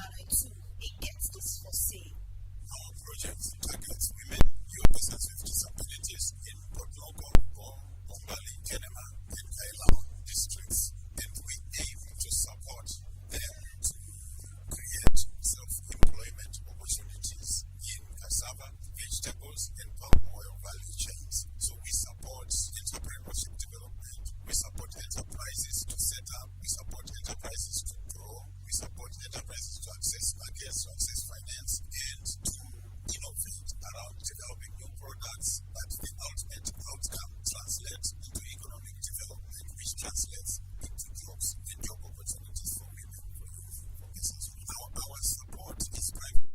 102, it gets this for sale. Our project targets women, young persons with disabilities in Port Loko, Bombali, Kenema, and Kailao districts, and we aim to support them to create self-employment opportunities in cassava, vegetables, and palm oil value chains. So we support entrepreneurship development, we support enterprises to set up, we support enterprises to grow, we support enterprises to access markets, to access finance, and to innovate around developing new products, but the ultimate outcome translates into economic development, which translates into jobs and job opportunities for women, for youth, for business. Our support is private.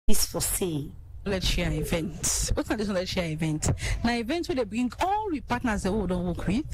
Is for sale. Let's share event. What's this let's share event? Now event where they bring all the partners that we don't work with,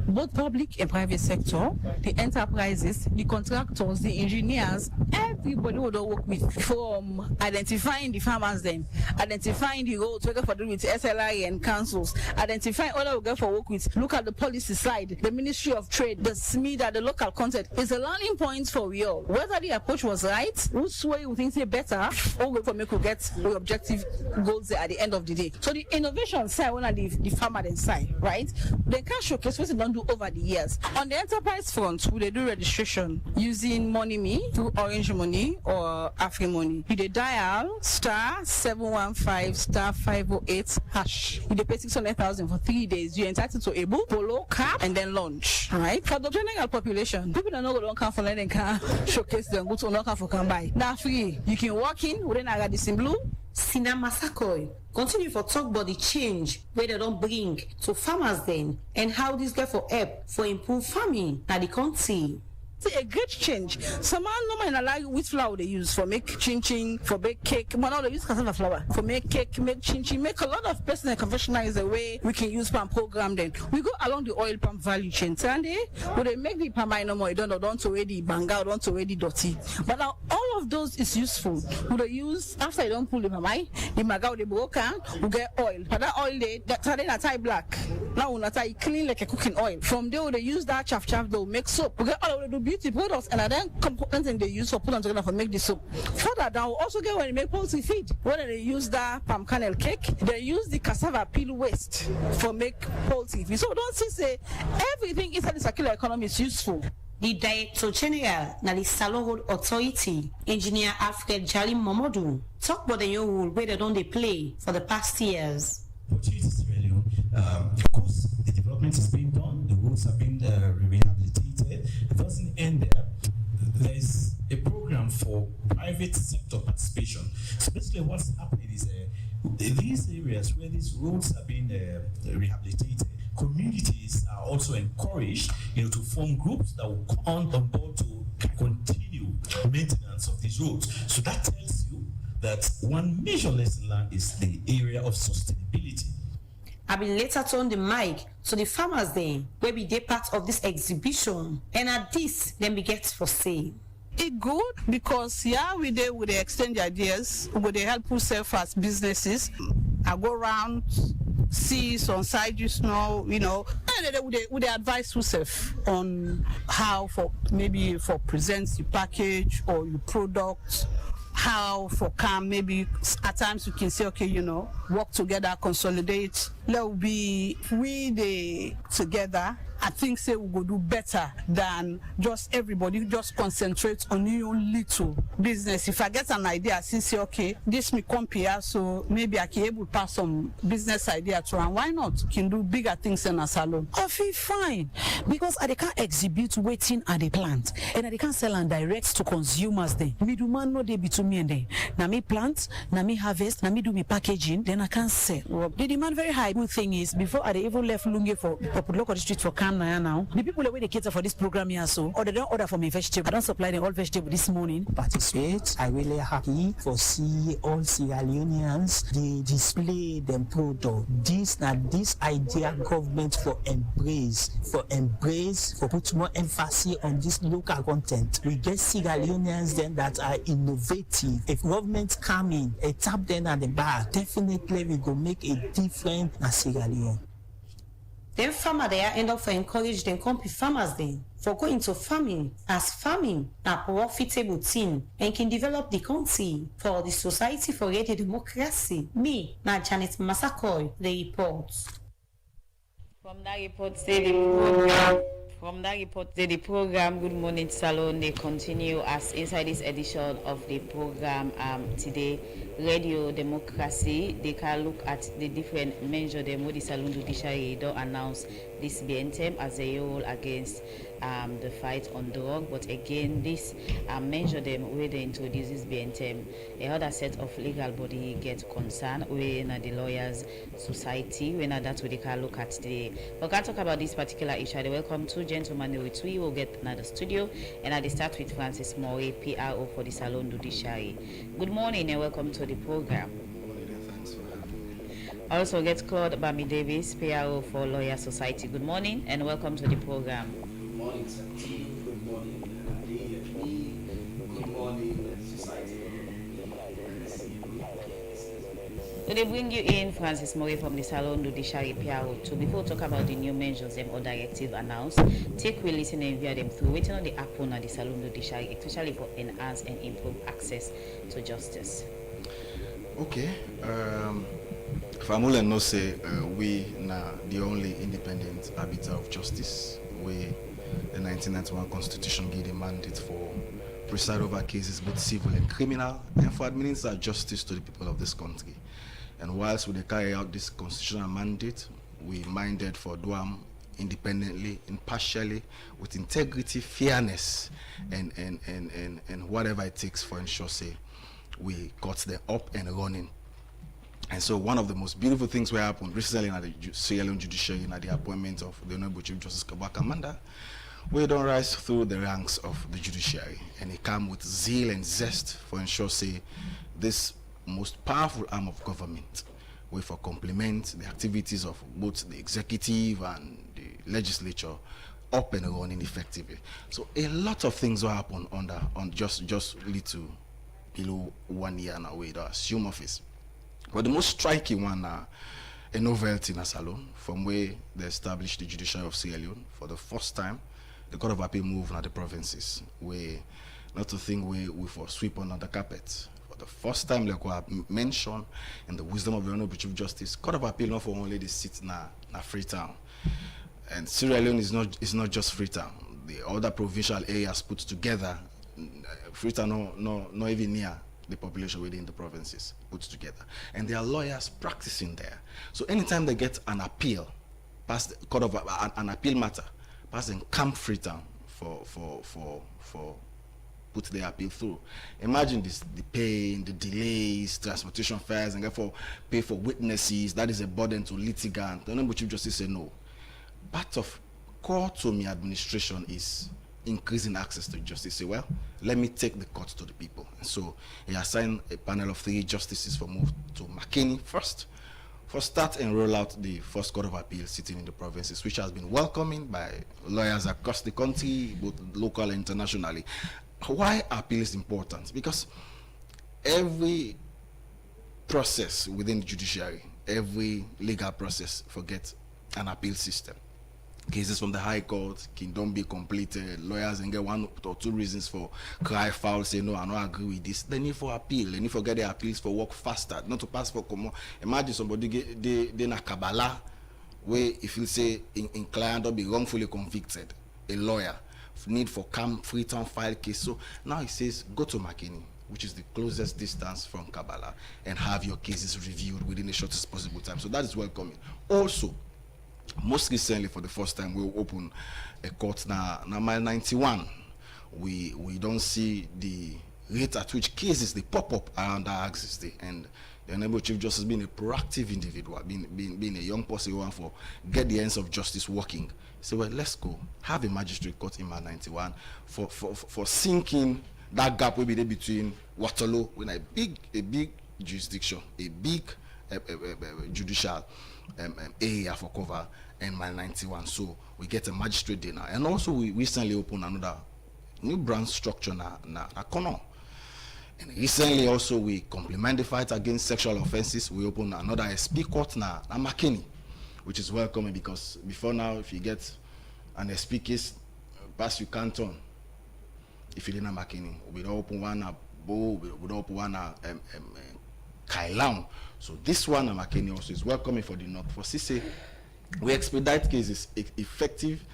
both public and private sector, the enterprises, the contractors, the engineers, everybody we don't work with, from identifying the farmers then, identifying the roads, working for with SLI and councils, identifying all that we get for work with, look at the policy side, the Ministry of Trade, the SMIDA, the local content. It's a learning point for we all. Whether the approach was right, which way you think it's better, or we for make we get the objective goals there at the end of the day. So the innovation side, when I leave the farmer side, right? They can showcase what they don't do over the years. On the enterprise front, we they do registration using MoneyMe through Orange Money or AfriMoney. You they dial *715*508#. You they pay 600,000 for 3 days. You're entitled to a book, polo, cap, and then lunch. Right? For the general population, people don't know they don't come for letting can showcase them, go to no come for can buy. Now free. You can walk in within a Radisson Blue. Sina Masakoi continue for talk about the change where they don't bring to farmers then, and how this get for help for improve farming at the country. It's a great change. Some man no man like wheat flour they use for make chin, for bake cake. But now they use cassava flour for make cake, make chin, make a lot of personal confectionery is a way we can use palm program then. We go along the oil palm value chain. Sunday, when they make the palm no more, don't already bang out, don't already dirty. But now all of those is useful. We they use after you don't pull the palm the maga the broken, we get oil. But that oil that's tie black. Now we tie clean like a cooking oil. From there they use that chaff they'll make soap. We get all of the beauty products and then components they use for put on together for make the soap. Further down, we also get when they make poultry feed. When they use that palm kernel cake, they use the cassava peel waste for make poultry feed. So don't see say everything inside the circular economy is useful. The Director General na the Salon Road Authority, Engineer Alfred Jali Momodu, talk about the new role where they don't they play for the past years. Of course, the development is being done, the roads have been rehabilitated. It doesn't end there. There's a program for private sector participation. So basically what's happening is these areas where these roads have been rehabilitated, communities are also encouraged, to form groups that will come on board to continue maintenance of these roads. So that tells you that one major lesson learned is the area of sustainability. I will later turn the mic to the farmers then, where we they part of this exhibition, and at this, then we get for sale. It's good because we they would exchange ideas, would they help yourself as businesses. I go around, see some side and they would advise yourself on how for present your package or your product. How for can maybe at times you can say, okay, work together, consolidate. Let be we together I think say we go do better than just everybody just concentrate on your own little business. If I get an idea, since say okay, this me come here, so maybe I can able to pass some business idea to, and why not? Can do bigger things in a salon. I feel fine because I can't exhibit waiting at the plant and I can't sell and direct to consumers. Then middleman no dey between me and them. Now me plant, now me harvest, now me do me packaging, then I can't sell. Well, the demand very high. Good thing is before I even left Lunge for local district for Cam now, the people the way they cater for this program here, so or they don't order for me vegetable. I don't supply them all vegetable this morning. Participate. I really happy for see all Sierra Leoneans they display them product. This idea government for put more emphasis on this local content. We get Sierra Leoneans then that are innovative. If government come in and tap them at the back, definitely we go make a difference in Sierra Leone. Then farmer there end up for encourage them company farmers then for go into farming as farming a profitable thing and can develop the country for the Society for Radio Democracy. Me, na Janet Masakoy, the report. From that report, the program Good Morning Salon, they continue as inside this edition of the program today, Radio Democracy. They can look at the different measures the Modi Salon Judiciary don't announce this BNTM as a whole against the fight on drug, but again this measure them where they introduce this BNTM, a other set of legal body get concerned when the lawyers society when that's what they can look at today. We can talk about this particular issue. I welcome two gentlemen with we will get another studio, and I start with Francis Moore, PRO for the Salon Judiciary. Good morning and welcome to the program. Thanks for having me. Also get Claude Bami Davis, PRO for Lawyer Society. Good morning and welcome to the program. Good morning, Santi. Good morning, DFB. Good morning, society. So they bring you in, Francis Moore from the Salon Judiciary PRO. So before we talk about the new measures them or directive announced, take we listen and view them through waiting on the happen at the Salon Judiciary, especially for enhance and improve access to justice. Okay. Famula no say we na the only independent arbiter of justice. We the 1991 Constitution gave a mandate for preside over cases both civil and criminal, and for administer justice to the people of this country. And whilst we carry out this constitutional mandate, we minded for doing independently, impartially, with integrity, fairness, and whatever it takes for ensure say we got them up and running. And so one of the most beautiful things that happened recently in the Sierra Leone Judiciary in the appointment of the Honorable Chief Justice Kabaka Manda, we don't rise through the ranks of the judiciary, and it come with zeal and zest for ensure say this most powerful arm of government way for complement the activities of both the executive and the legislature up and running effectively. So a lot of things will happen on just little below 1 year now we assume office. But the most striking one a novelty in a salon from where they established the judiciary of Sierra Leone for the first time. The Court of Appeal moved to the provinces where not to think we for sweep under the carpet. For the first time, like we have mentioned in the wisdom of the Honorable Chief Justice, Court of Appeal not for only the sit na Freetown. And Sierra Leone is not just Freetown. The other provincial areas put together, Freetown not even near the population within the provinces put together. And there are lawyers practicing there. So anytime they get an appeal, past the court of an appeal matter, pass in Camp Freetown for put the appeal through. Imagine this, the pain, the delays, transportation fares, and therefore pay for witnesses. That is a burden to litigant. The Honorable Chief Justice said no. Part of court to me administration is increasing access to justice. Say, well, let me take the court to the people. And so he assigned a panel of 3 justices for move to McKinney first, for start and roll out the first Court of Appeal sitting in the provinces, which has been welcomed by lawyers across the country, both local and internationally. Why appeal is important? Because every process within the judiciary, every legal process forgets an appeal system. Cases from the High Court can don't be completed. Lawyers and get 1 or 2 reasons for cry foul, say no, I don't agree with this. They need for appeal. They need for get their appeals for work faster, not to pass for common. Imagine somebody they na Kabbalah where if you say in client or be wrongfully convicted, a lawyer need for calm free time file case. So now he says go to Makeni, which is the closest distance from Kabbalah, and have your cases reviewed within the shortest possible time. So that is welcoming. Also, most recently, for the first time, we'll open a court now mile 91. We don't see the rate at which cases they pop up around our axis day, and the Honorable Chief Justice being a proactive individual, being a young person who want for get the ends of justice working. So well, let's go have a magistrate court in mile 91 for sinking that gap will be there between Waterloo with a big jurisdiction, a big judicial area for cover, and mile 91. So we get a magistrate there now. And also we recently opened another new branch structure na Kono. And recently also we complement the fight against sexual offenses. We opened another SP court na Makeni, which is welcoming, because before now, if you get an SP case, pass you can't turn. If you didn't Makeni, we don't open one at Bo, we don't open one at Kailang. So this one at Makeni also is welcoming for the North. For CC, we expedite cases. Effective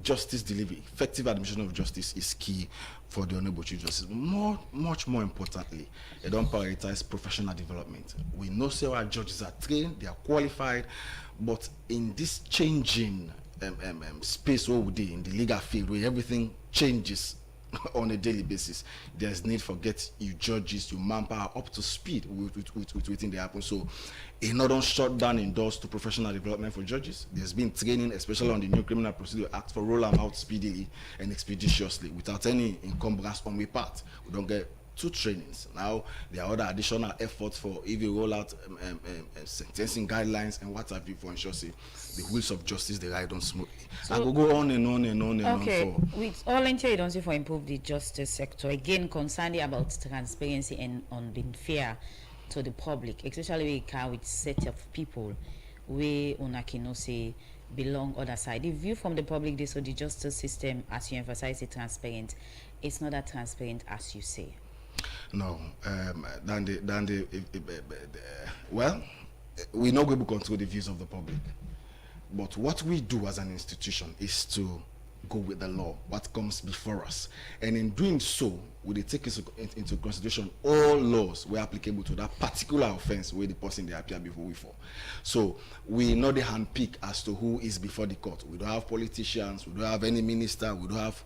justice delivery, effective administration of justice is key for the Honorable Chief Justice. Much more importantly, they don't prioritize professional development. We know our judges are trained, they are qualified, but in this changing space over there in the legal field where everything changes on a daily basis, there's need for get you judges, your manpower up to speed with within the happen. So in order shut down in doors to professional development for judges, there's been training, especially on the new Criminal Procedure Act, for roll them out speedily and expeditiously without any encumbrance on we part. We don't get 2 trainings. Now there are other additional efforts for even roll out sentencing guidelines and what have you for ensure say the wheels of justice they ride on smoothly. So, I will go on and on and on and okay, on. with all entail you don't say for improve the justice sector, again concerning about transparency and on being fair to the public, especially we can with set of people we unakino say belong other side. The view from the public this, so the justice system, as you emphasize, is transparent. It's not that transparent as you say. No, well, we're not going to control the views of the public, but what we do as an institution is to go with the law, what comes before us, and in doing so, we take into consideration all laws were applicable to that particular offense where the person they appear before we for. So we know the handpick as to who is before the court. We don't have politicians, we don't have any minister, we don't have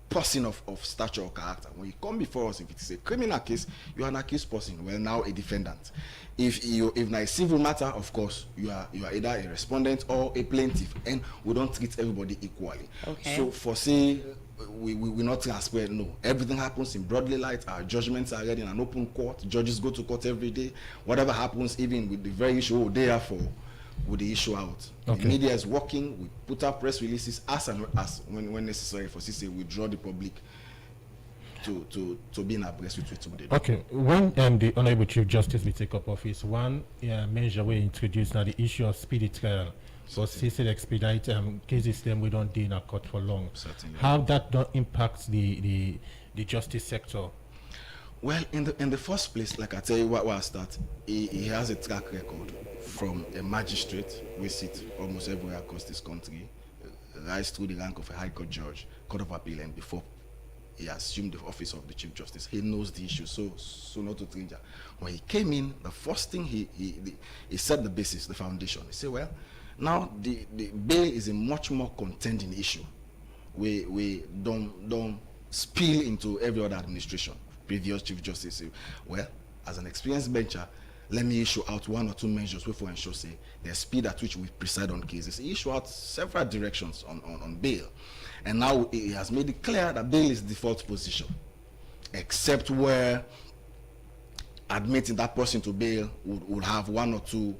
person of stature or character. When you come before us, if it is a criminal case, you are an accused person. Well, now a defendant. If now a civil matter, of course, you are either a respondent or a plaintiff, and we don't treat everybody equally. Okay. So for say we not transparent. No, everything happens in broad daylight. Our judgments are read in an open court. Judges go to court every day. Whatever happens, even with the very issue they are for, with the issue out. Okay. The media is working. We put up press releases as when necessary for CC. We draw the public to be in abreast with what they do. Okay, when the Honorable Chief Justice will take up office, one measure we introduced now the issue of speedy trial. So CC expedite cases them we don't deal in a court for long. Certainly. How that don't impact the justice sector? Well, in the first place, like I tell you what I start, he has a track record from a magistrate. We sit almost everywhere across this country, rise through the rank of a High Court judge, Court of Appeal, and before he assumed the office of the Chief Justice, he knows the issue. So not to stranger. When he came in, the first thing he set the basis, the foundation. He said, well, now the bail is a much more contending issue. We don't spill into every other administration. Previous Chief Justice say, well, as an experienced bencher, let me issue out 1 or 2 measures for ensure say the speed at which we preside on cases. He issue out several directions on bail, and now he has made it clear that bail is the default position, except where admitting that person to bail would have 1 or 2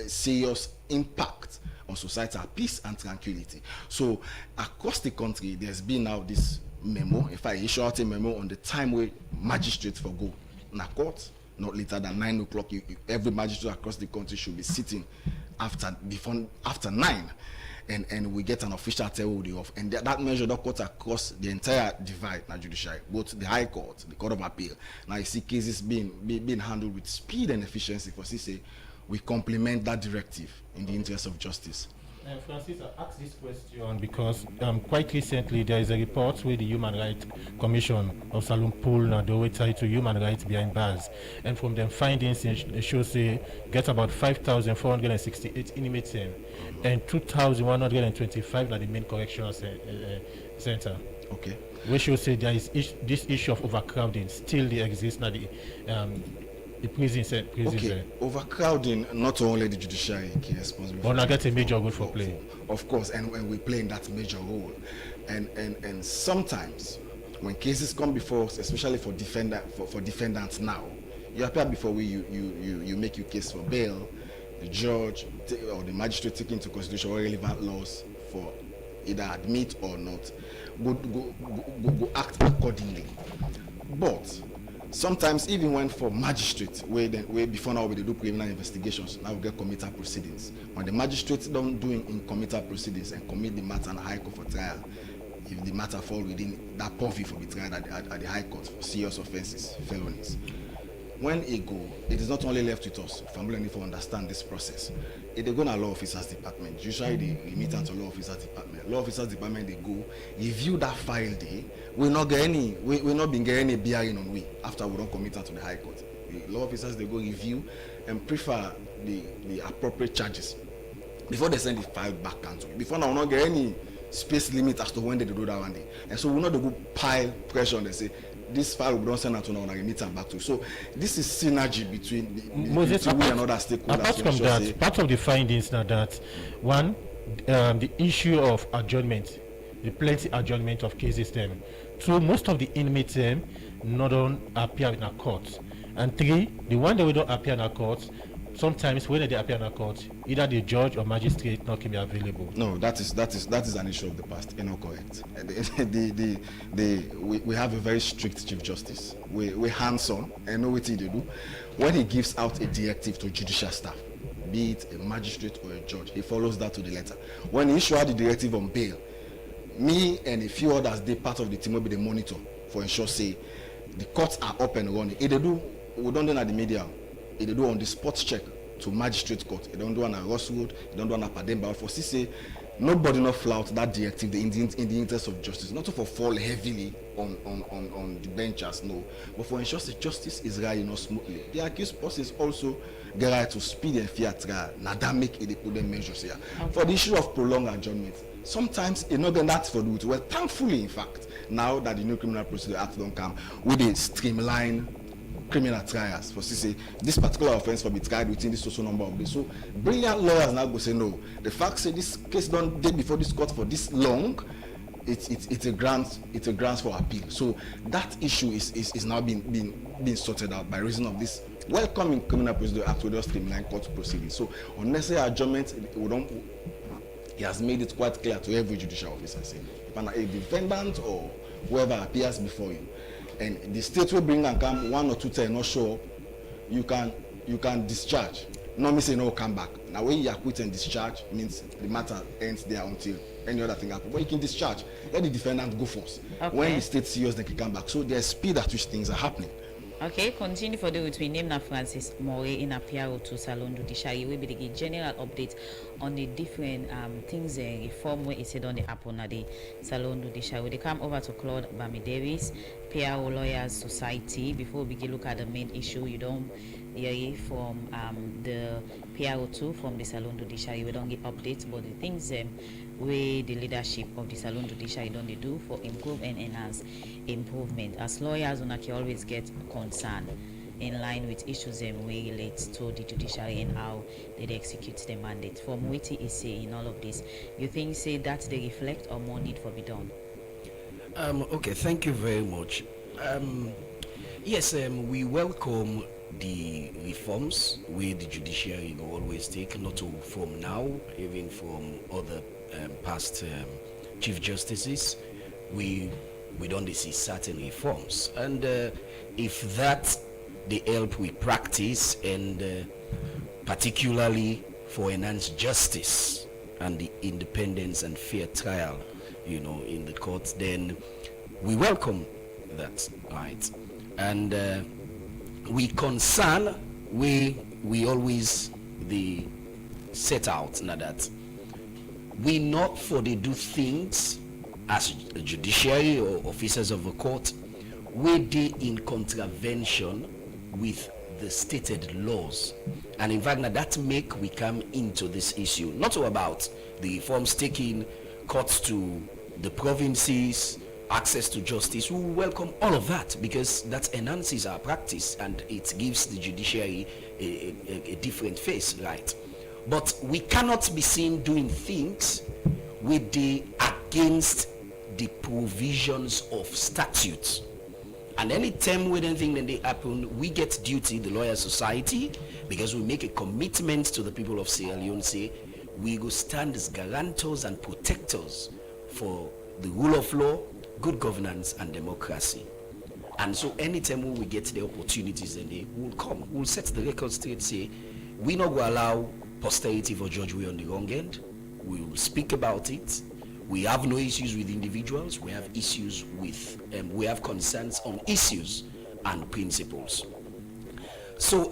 serious impact on societal peace and tranquility. So across the country, there's been now this memo. If I issue out a memo on the time where magistrates for go na court, not later than 9 o'clock, every magistrate across the country should be sitting after 9, and we get an official tell the off, and that measure that cut across the entire divide na judiciary, both the High Court, the Court of Appeal. Now you see cases being handled with speed and efficiency. For say we complement that directive in the interest of justice. Francis, I asked this question because quite recently there is a report with the Human Rights Commission of Salone Pool Nado tied to human rights behind bars, and from them findings it shows get about 5,468 inmates and 2,125 at the main correctional center. Okay. We should say there is this issue of overcrowding still exists now the prison. Okay, overcrowding, not only the judiciary is responsible. But now get a major role for play. Of course, and we play in that major role. And sometimes when cases come before us, especially for defendants now, you appear before you make your case for bail, the judge or the magistrate take into consideration all relevant laws for either admit or not, go act accordingly. But sometimes even when for magistrates, where before now we do criminal investigations, now we get committal proceedings. When the magistrates don't do in committal proceedings and commit the matter in the High Court for trial, if the matter fall within that purview for the trial at the High Court for serious offenses, felonies. When it go, it is not only left with us, family need to understand this process. It they go to law officers department. Usually they remit to law officers department. Law officers department they go review that file day. We not get any bearing on we after we don't commit to the High Court. The law officers they go review and prefer the appropriate charges before they send the file back country. Before now we not get any space limit as to when they do that one day. And so we not go pile pressure on they say this file we don't send out to now and remit and back to. So this is synergy between Moses, we and other stakeholders. Apart from that, part of the findings now that one, the issue of adjournment, the plenty adjournment of cases them. Two, most of the inmates not don't appear in a court. And three, the one that we don't appear in a court, sometimes when they appear in a court, either the judge or magistrate not can be available. No, that is an issue of the past. You're not correct. We have a very strict Chief Justice. We hands-on and know what he do. When he gives out a directive to judicial staff, be it a magistrate or a judge, he follows that to the letter. When he issue out the directive on bail, me and a few others, they part of the team will be the monitor for ensure say the courts are up and running. If they do, we don't do at the media. If they do on the spot check to magistrate court, they don't do on a Rosswood, they don't do on a Pademba. For say nobody not flout that directive in the interest of justice, not to fall heavily on the benches, no, but for ensure that justice is running smoothly. The accused persons also get right to speed and fair trial. Now that make it put them measures here. Okay. For the issue of prolonged adjournment, sometimes it's not that for the well, thankfully in fact, now that the new Criminal Procedure Act don't come with a streamline criminal trials for say this particular offense for be tried within this social number of days. So brilliant lawyers now go say no. The fact say this case don't date before this court for this long, it's a grant for appeal. So that issue is now being sorted out by reason of this welcoming Criminal Procedure Act with just streamline court proceedings. So unnecessary adjournment he has made it quite clear to every judicial officer say if a defendant or whoever appears before you and the state will bring and come 1 or 2 times not show up, you can discharge. Not me say no come back. Now when you acquit and discharge means the matter ends there until any other thing happens. But you can discharge. Let the defendant go first. Okay. When the state serious, they can come back. So there's speed at which things are happening. Okay, continue for the with we name now Francis More in Apiaro to Salone Judiciary. We be the general update on the different things and reform where it said on the upon the Salone Judiciary. They come over to Claude Bami Davis, PRO Lawyers Society. Before we look at the main issue, you don't hear from the PRO2 from the Salone Judiciary. We don't get updates, but the things where the leadership of the Salone Judiciary don't they do for improve and enhance improvement. As lawyers, we can always get concerned in line with issues we relate to the judiciary and how they execute the mandate. From what he is saying in all of this, you think say that they reflect or more need for be done? Okay, thank you very much. Yes, we welcome the reforms where the judiciary always take, not from now, even from other past chief justices. We don't see certain reforms, and if that they help with practice and particularly for enhanced justice and the independence and fair trial, in the courts, then we welcome that, right? And we always they set out now that we not for they do things as a judiciary or officers of a court where they in contravention with the stated laws. And in fact, now that make we come into this issue, not all about the reforms taking courts to the provinces, access to justice. We welcome all of that because that enhances our practice and it gives the judiciary a different face, right? But we cannot be seen doing things with the against the provisions of statutes. And any time when anything then they happen, we get duty, the Lawyer Society, because we make a commitment to the people of Sierra Leone, say we will stand as guarantors and protectors for the rule of law, good governance and democracy. And so anytime when we get the opportunities, then they will come. We'll set the record straight, say we not will allow posterity for judge we on the wrong end. We will speak about it. We have no issues with individuals. We have issues with, we have concerns on issues and principles. So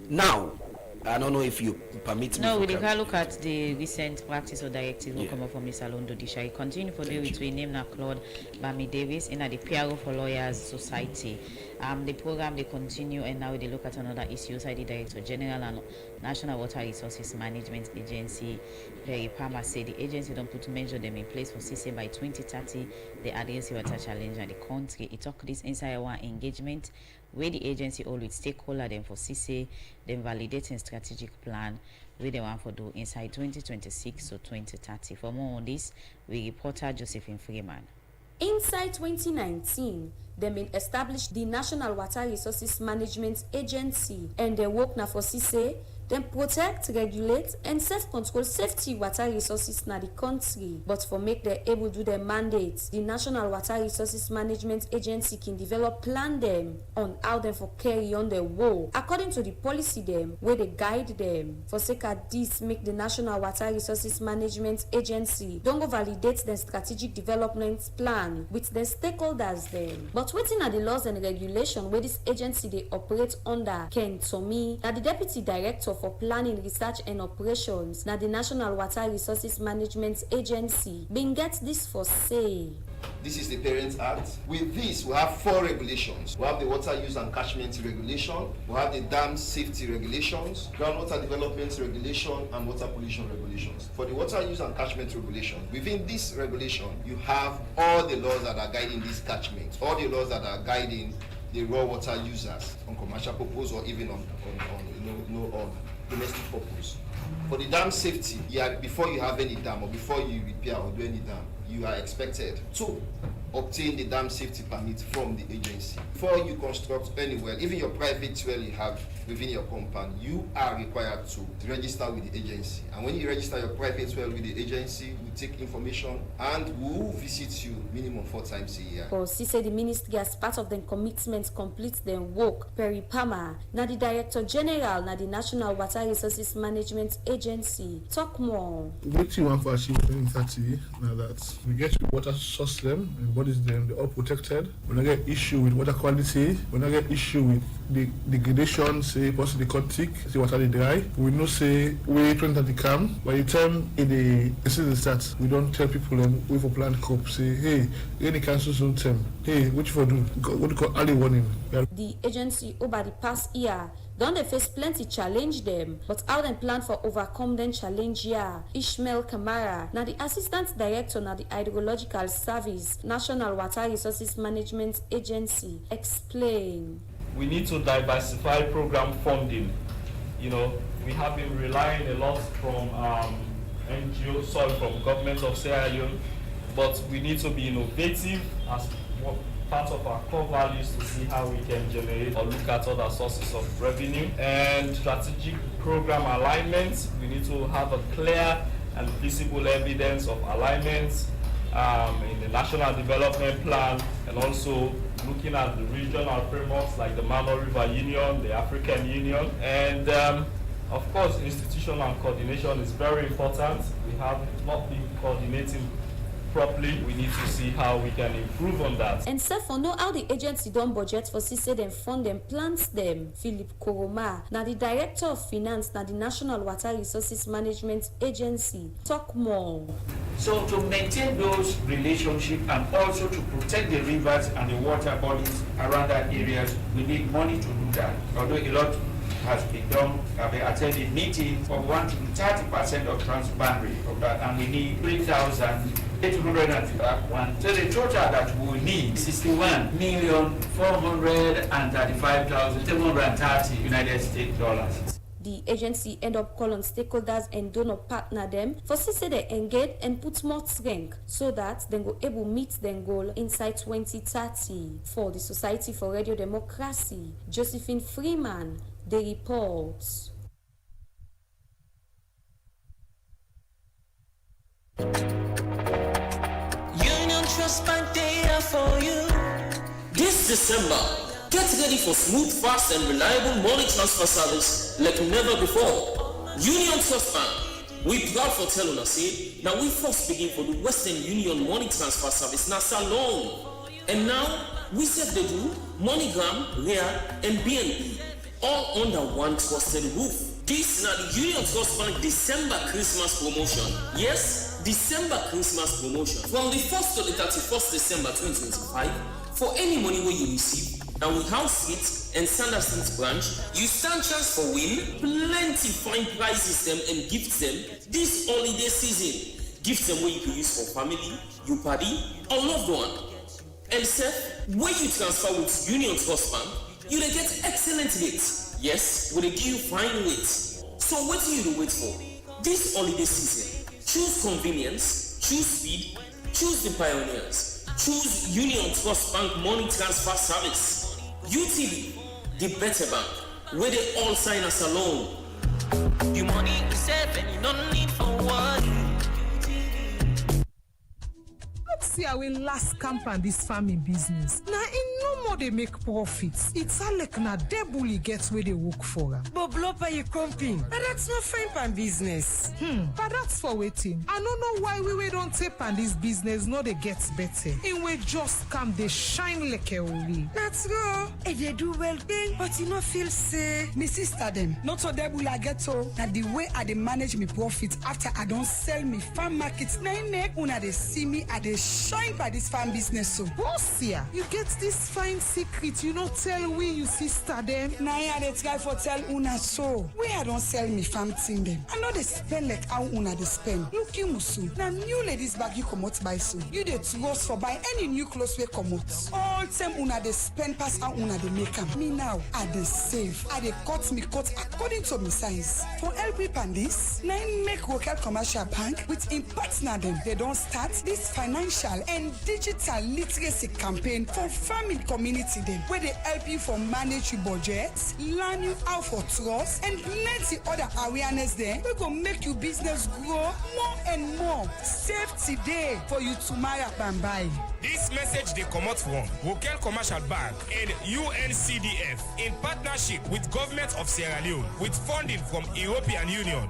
now, I don't know if you permit me. No, we can look at the recent practice or directive will come up from the Salon Judiciary. Continue for the which we name now Claude Bami Davis in the PRO for Lawyers Society. The program they continue and now they look at another issue. The Director General and National Water Resources Management Agency Perry Palmer said the agency don't put to measure them in place for CC by 2030. The address water challenge in the country. It took this inside our engagement where the agency always stakeholder them for CC, then validating strategic plan where they want for do inside 2026 or 2030. For more on this, we reporter Josephine Freeman. Inside 2019, they been established the National Water Resources Management Agency and they work now for CC, then protect, regulate and self-control safety water resources na the country. But for make them able to do their mandates, the National Water Resources Management Agency can develop plan them on how them for carry on their work according to the policy them where they guide them. For sake of this, make the National Water Resources Management Agency don't go validate the strategic development plan with the stakeholders them. But waiting at the laws and regulation where this agency they operate under, Ken Tommy, now the Deputy Director for Planning, Research and Operations, now the National Water Resources Management Agency, been get this for say. This is the Parent Act. With this, we have 4 regulations. We have the Water Use and Catchment Regulation, we have the Dam Safety Regulations, Groundwater Development Regulation, and Water Pollution Regulations. For the Water Use and Catchment Regulation, within this regulation, you have all the laws that are guiding this catchment, all the laws that are guiding the raw water users on commercial purpose or even on domestic purpose. For the dam safety, before you have any dam or before you repair or do any dam, you are expected to obtain the dam safety permit from the agency. Before you construct any well, even your private well you have within your compound, you are required to register with the agency. And when you register your private well with the agency, we take information and we will visit you minimum 4 times a year. For CC, the ministry as part of the commitment complete their work. Perry Palmer, now the Director General, now the National Water Resources Management Agency. Talk more. What you want for achievement 2030 now that we get the water source them and bodies them, they're all protected. When I get issue with water quality, when I get issue with the degradation, say possibly cut thick, say water they dry, we know say we 2030 come. By the time the season starts, we don't tell people we for plant crop, say, hey, any cancel soon term. Hey, what you for do? What you call early warning. The agency over the past year don't they face plenty challenge them, but how them plan for overcome them challenge here. Ishmael Kamara, now the Assistant Director now the Hydrological Service, National Water Resources Management Agency, explain. We need to diversify program funding. You know, we have been relying a lot from NGOs, from government of Sierra Leone, but we need to be innovative as part of our core values to see how we can generate or look at other sources of revenue. And strategic program alignment, we need to have a clear and visible evidence of alignment in the National Development Plan, and also looking at the regional frameworks like the Mano River Union, the African Union, and of course institutional coordination is very important. We have not been coordinating properly. We need to see how we can improve on that. And so for know how the agency don't budget for say them fund them plants them. Philip Koroma, now the director of finance, now the National Water Resources Management Agency, talk more. So to maintain those relationships and also to protect the rivers and the water bodies around that areas, we need money to do that. Although a lot has been done, we attended meeting for 1 to 30% of transboundary of that, and we need 3,851. So the total that we need 61,435,730 United States dollars. The agency end up calling stakeholders and donor partner them for say they engage and put more strength so that they go able meet their goal inside 2030. For the Society for Radio Democracy, Josephine Freeman, the reports. Union Trust Bank data for you. This December, get ready for smooth, fast, and reliable money transfer service like never before. Union Trust Bank, we proud for telling us it. Now we first begin for the Western Union money transfer service now salon. And now we serve the do MoneyGram, Ria, and BNB all under one trusted roof. This is now the Union Trust Bank December Christmas promotion. Yes, December Christmas promotion. From the 1st to the 31st December 2025, for any money where you receive, and with House Street and Sanders Street branch, you stand chance for win plenty fine prizes them and gifts them this holiday season. Gifts them where you can use for family, your party, or loved one. And sir, when you transfer with Union Trust Bank, you will get excellent rates. Yes, we will give you fine rates. So what do you wait for? This holiday season, choose convenience, choose speed, choose the pioneers. Choose Union Trust Bank money transfer service. UTB, the better bank, where they all sign us alone. Your money is safe and you don't need for one. Look, see how we last camp on this farming business. Now, in no more they make profits. It's all like na debully gets where they work for. But blow you comping. But that's not fine pan business. But that's for waiting. I don't know why we don't tape on this business. No, they get better. And we just come, they shine like a oli. That's go. If they do well thing, but you not feel say. Me sister them. Not so debully I get so that the way I they manage me profit after I don't sell me farm markets. Neck una they see me I they shine by this farm business so. Boss here, you get this fine secret. You not tell we you sister them. Now I they try for tell una so. We I don't sell me farm thing them. I know they spend like how una they spend. Look you musu. Now new ladies bag you come out by so. You they trust for buy any new clothes we come out. All time una they spend pass how una they make them. Me now I they save. I they cut according to my size. For LP Pandis, nine make local commercial bank with in partner them. They don't start this financial and digital literacy campaign for farming community them where they help you for manage your budgets, learn you how for trust and plenty other awareness there. We go make your business grow more and more. Save today for you tomorrow and buy. This message they come out from Vocal Commercial Bank and UNCDF in partnership with Government of Sierra Leone with funding from European Union.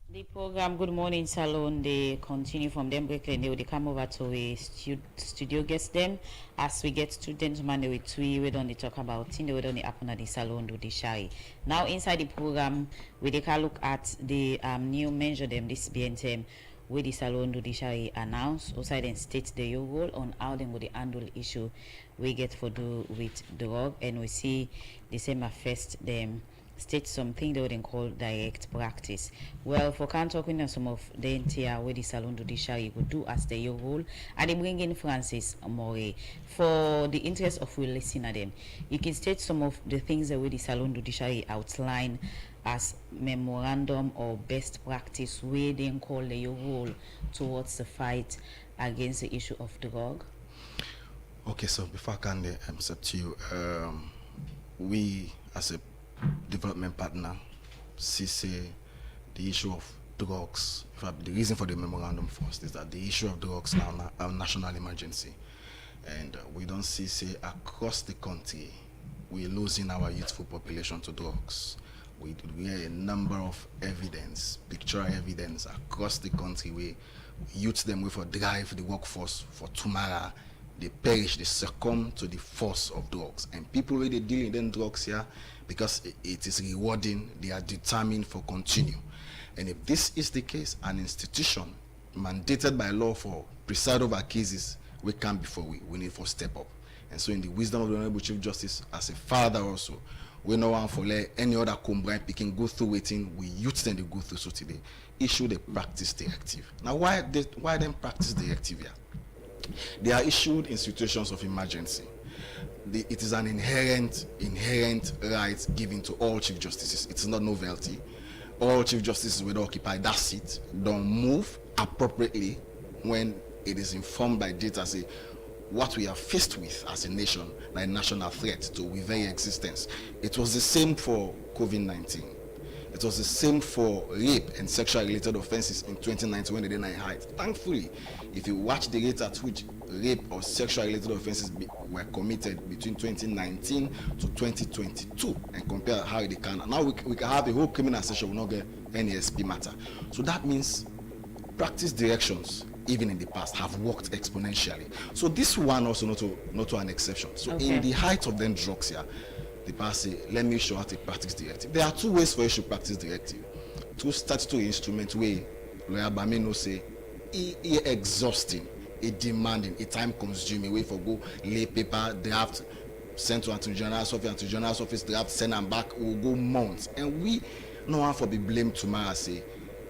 The program Good Morning Salon, they continue from them break and they come over to a studio guest them as we get to gentlemen they with we don't talk about thing they don't happen at the salon do the shy. Now inside the program we can look at the new measure them this BNTM where the salon do the shy announce outside and state the role on how they would handle issue we get for do with drug and we see December 1st them state something they would call direct practice. Well, for can't talk with some of the entire where the salon judiciary would do as their role, and they bring in Francis More for the interest of we listen at them. You can state some of the things that where the salon judiciary outline as memorandum or best practice where they call their role towards the fight against the issue of drug. Okay, so before I can accept you, we as a development partner see the issue of drugs. In fact, the reason for the memorandum first is that the issue of drugs now a national emergency, and we don't see across the country we're losing our youthful population to drugs. we have a number of evidence, pictorial evidence across the country where youth them with for drive the workforce for tomorrow, they perish, they succumb to the force of drugs. And people really dealing them drugs here because it is rewarding, they are determined for continue. And if this is the case, an institution mandated by law for preside over cases we can before we need for step up. And so in the wisdom of the Honorable Chief Justice, as a father also, we no one for let any other combined picking go through waiting, we youth them to go through so today. Issue the practice directive. Now why then practice directive here? They are issued in situations of emergency. It is an inherent right given to all Chief Justices. It's not novelty. All Chief Justices will occupy that seat, don't move appropriately when it is informed by data, say what we are faced with as a nation, like national threat to our very existence. It was the same for COVID-19. It was the same for rape and sexual related offenses in 2019 when they did not hide. Thankfully, if you watch the rate at which rape or sexual related offenses were committed between 2019 to 2022 and compare how they can, now we can have a whole criminal session will not get any SP matter. So that means practice directions, even in the past, have worked exponentially. So this one also not to an exception. So in the height of them drugs here, the past say, let me show how to practice directive. There are two ways for you to practice directive. Two statutory instruments where Lawyer Bamino say exhausting, demanding, time consuming way for go lay paper, draft, send to Attorney General's office, draft, send them back, will go months. And we no one for be blamed tomorrow say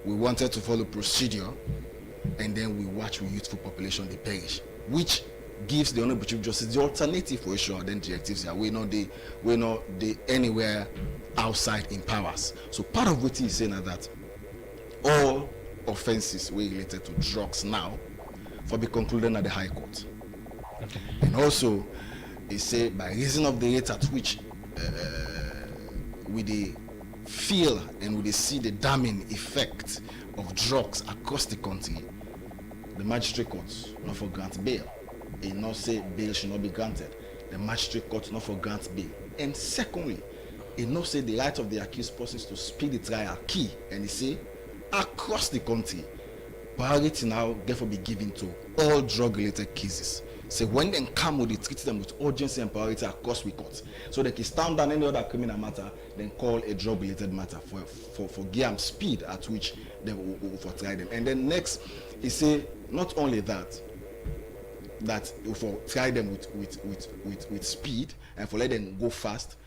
we wanted to follow procedure and then we watch with youthful population they perish, which gives the Honorable Chief Justice the alternative for issuing then directives here. We're not anywhere outside in powers. So part of what he's saying is that all offenses were related to drugs now for be concluded at the High Court. And also he say by reason of the rate at which we they feel and we see the damning effect of drugs across the country, the magistrate courts not for grant bail. They not say bail should not be granted. The magistrate court not for grant bail. And secondly, he not say the right of the accused persons to speed the trial key. And he say across the country, priority now therefore be given to all drug-related cases. So when they come, they treat them with urgency and priority across the courts. So they can stand down any other criminal matter, then call a drug-related matter for give speed at which they will for try them. And then next, he say not only that for try them with speed and for let them go fast.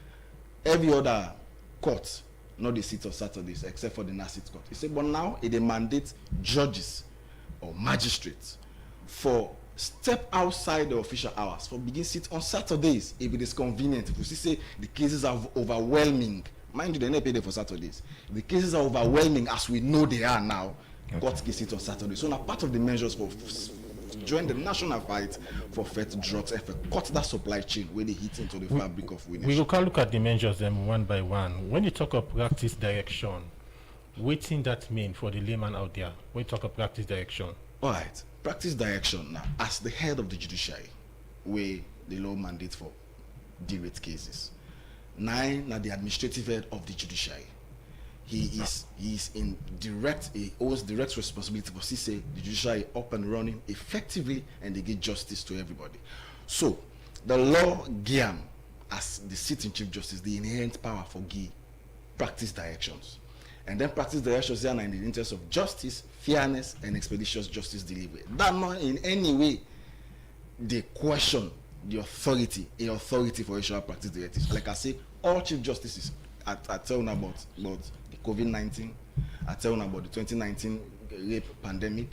Every other court, not the seats of Saturdays, except for the Nasit court. He said, but now it mandates judges or magistrates for step outside the official hours, for begin sit on Saturdays if it is convenient. If you say the cases are overwhelming, mind you, they never pay them for Saturdays. The cases are overwhelming as we know they are now. Court can sit on Saturdays. So now part of the measures for join the national fight for fed drugs and cut that supply chain where they hit into the fabric of we will look at the measures them one by one. When you talk of practice direction, what thing that mean for the layman out there when you talk of practice direction? All right, practice direction now as the head of the judiciary, where the law mandate for deal with cases. 9 now the administrative head of the judiciary. He owes direct responsibility for say the judiciary up and running effectively and they give justice to everybody. So the law give as the sitting Chief Justice the inherent power for give practice directions. And then practice directions are in the interest of justice, fairness, and expeditious justice delivery. That not in any way they question the authority for issuing practice directives. Like I say, all Chief Justices I tell you about the COVID-19, I tell you about the 2019 rape pandemic,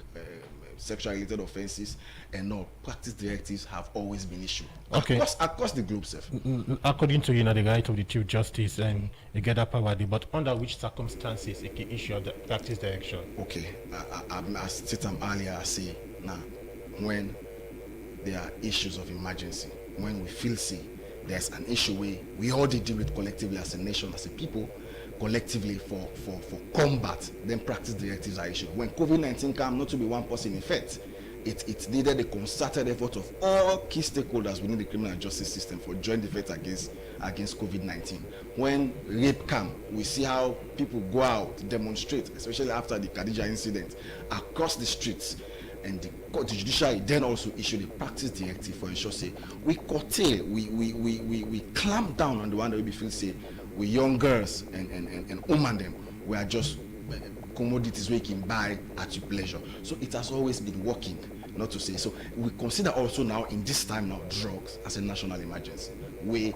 sexual related offenses, and no practice directives have always been issued across the globe, sir. According to the right of the Chief Justice and you get that power, but under which circumstances it can issue the practice direction? Okay, I stated earlier, I say now when there are issues of emergency, when we feel there's an issue where we all deal with collectively as a nation, as a people, collectively for combat, then practice directives are issued. When COVID-19 comes, not to be one person in effect, it needed a concerted effort of all key stakeholders within the criminal justice system for joint defense against COVID-19. When rape came, we see how people go out, demonstrate, especially after the Khadija incident, across the streets. And the judiciary then also issued a practice directive for ensure say we curtail, we clamp down on the one that we feel say we young girls and women them, we are just commodities we can buy at your pleasure. So it has always been working, not to say. So we consider also now in this time now drugs as a national emergency. We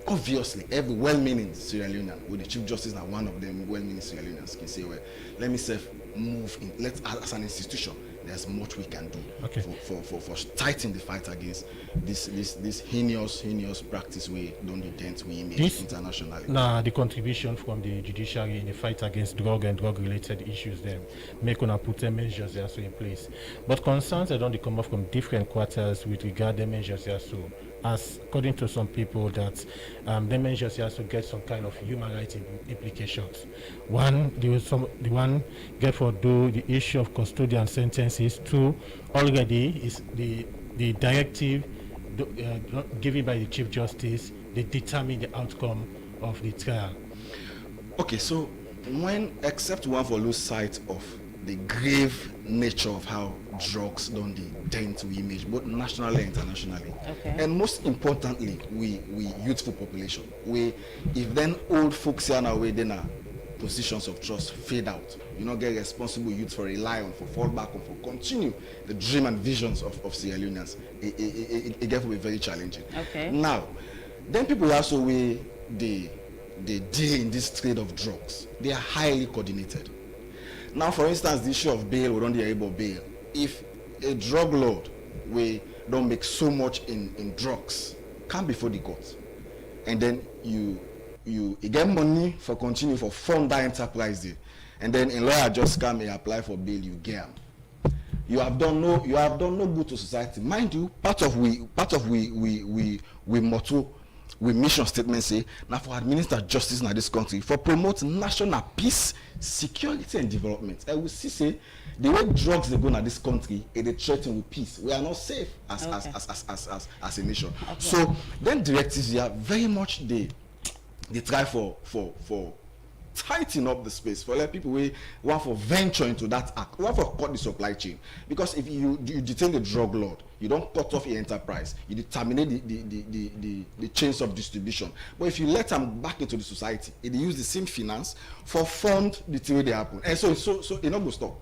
obviously every well-meaning Sierra Leonean, with the Chief Justice now one of them well-meaning Sierra Leoneans can say, well, let me say move in, let's as an institution there's much we can do for tightening the fight against this heinous practice we don't do dent we image internationally. Now the contribution from the judiciary in the fight against drug and drug related issues then make on put measures also in place. But concerns are don't come up from different quarters with regard the measures also. As according to some people that the measures also get some kind of human rights implications. One, the one get for do the issue of custodian sentences. Two, already is the directive given by the Chief Justice. They determine the outcome of the trial. Okay, so when except one for lose sight of the grave nature of how drugs don't dent we image both nationally and internationally, and most importantly we youthful population, we if then old folks here now then are positions of trust fade out, you not get responsible youth for rely on, for fall back on, for continue the dream and visions of Sierra Leoneans, it get to be very challenging. Now then people also we they deal in this trade of drugs, they are highly coordinated. Now, for instance, the issue of bail, we don't be able to bail. If a drug lord, we don't make so much in drugs, come before the court, and then you get money for continue for fund that enterprise there, and then a lawyer just come and apply for bail, you get them. You have done no good to society. Mind you, part of we motto. We mission statement say now for administer justice in this country, for promote national peace, security and development. And we see say the way drugs they go in this country, they threaten with peace. We are not safe as a nation. So then directives here very much they try for tighten up the space for let people we want for venture into that act, want for cut the supply chain, because if you detain the drug lord, you don't cut off your enterprise, you terminate the chains of distribution. But if you let them back into the society, it use the same finance for fund the thing they happen, and so it not go stop.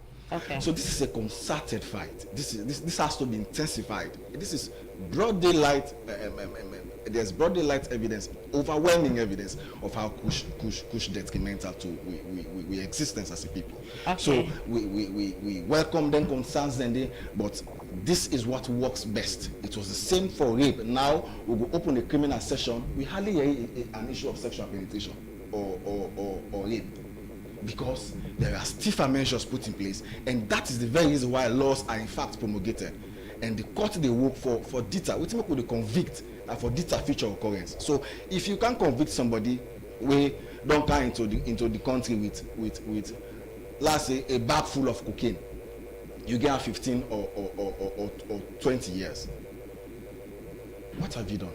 So this is a concerted fight. This has to be intensified. This is broad daylight. There's broad daylight evidence, overwhelming evidence of how Kush detrimental to we existence as a people. So we welcome them, concerns them, but this is what works best. It was the same for rape. Now we will open a criminal session. We hardly hear an issue of sexual penetration or rape, because there are stiffer measures put in place, and that is the very reason why laws are in fact promulgated. And the court they work for deter, we think they convict for deter future occurrence. So if you can convict somebody, we don't come into the country with let's say a bag full of cocaine, you get 15 or 20 years. What have you done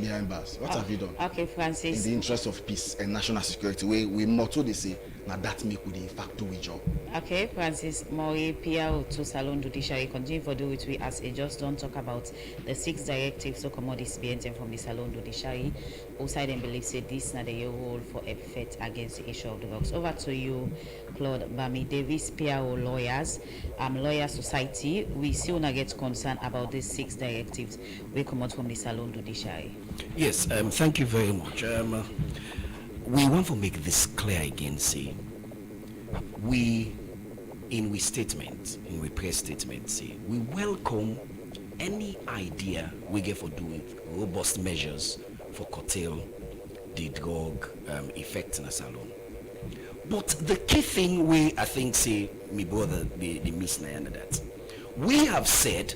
behind bars? What have you done? Okay, Francis. In the interest of peace and national security, we motto they say now that make with the factor we job. Okay, Francis Mori, PR to Salon Judiciary, continue for do it we as a just don't talk about the 6 directives so commodities being from the Salon Judiciary. Outside and believe say this now the role for a fight against the issue of drugs. Over to you, Claude Bami Davis, PRO lawyers, Lawyer Society. We still not get concerned about these 6 directives we come out from the Salon Judiciary. Yes, thank you very much. We want to make this clear again, see, we statement, in we press statement, see, we welcome any idea we get for doing robust measures for curtail the drug effect in a salon. But the key thing we, I think, say, me brother, the miss that, we have said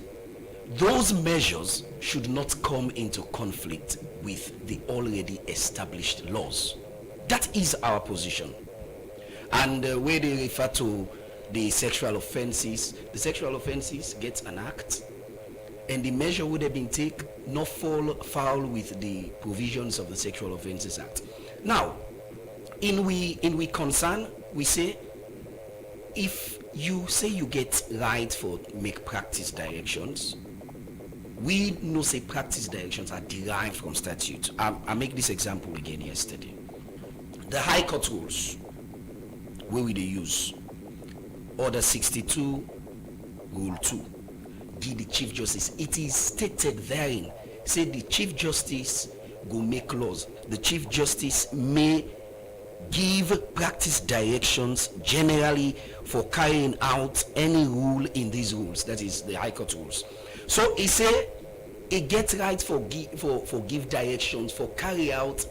those measures should not come into conflict with the already established laws. That is our position. And where they refer to the sexual offenses gets an act, and the measure would have been taken not fall foul with the provisions of the Sexual Offences Act. Now, in we concern, we say, if you say you get right for make practice directions, we know say practice directions are derived from statute. I make this example again yesterday. The High Court rules, where we they use Order 62, Rule 2, give the Chief Justice. It is stated therein, say the Chief Justice go make laws. The Chief Justice may give practice directions generally for carrying out any rule in these rules, that is the High Court rules. So he say it gets right for give directions for carry out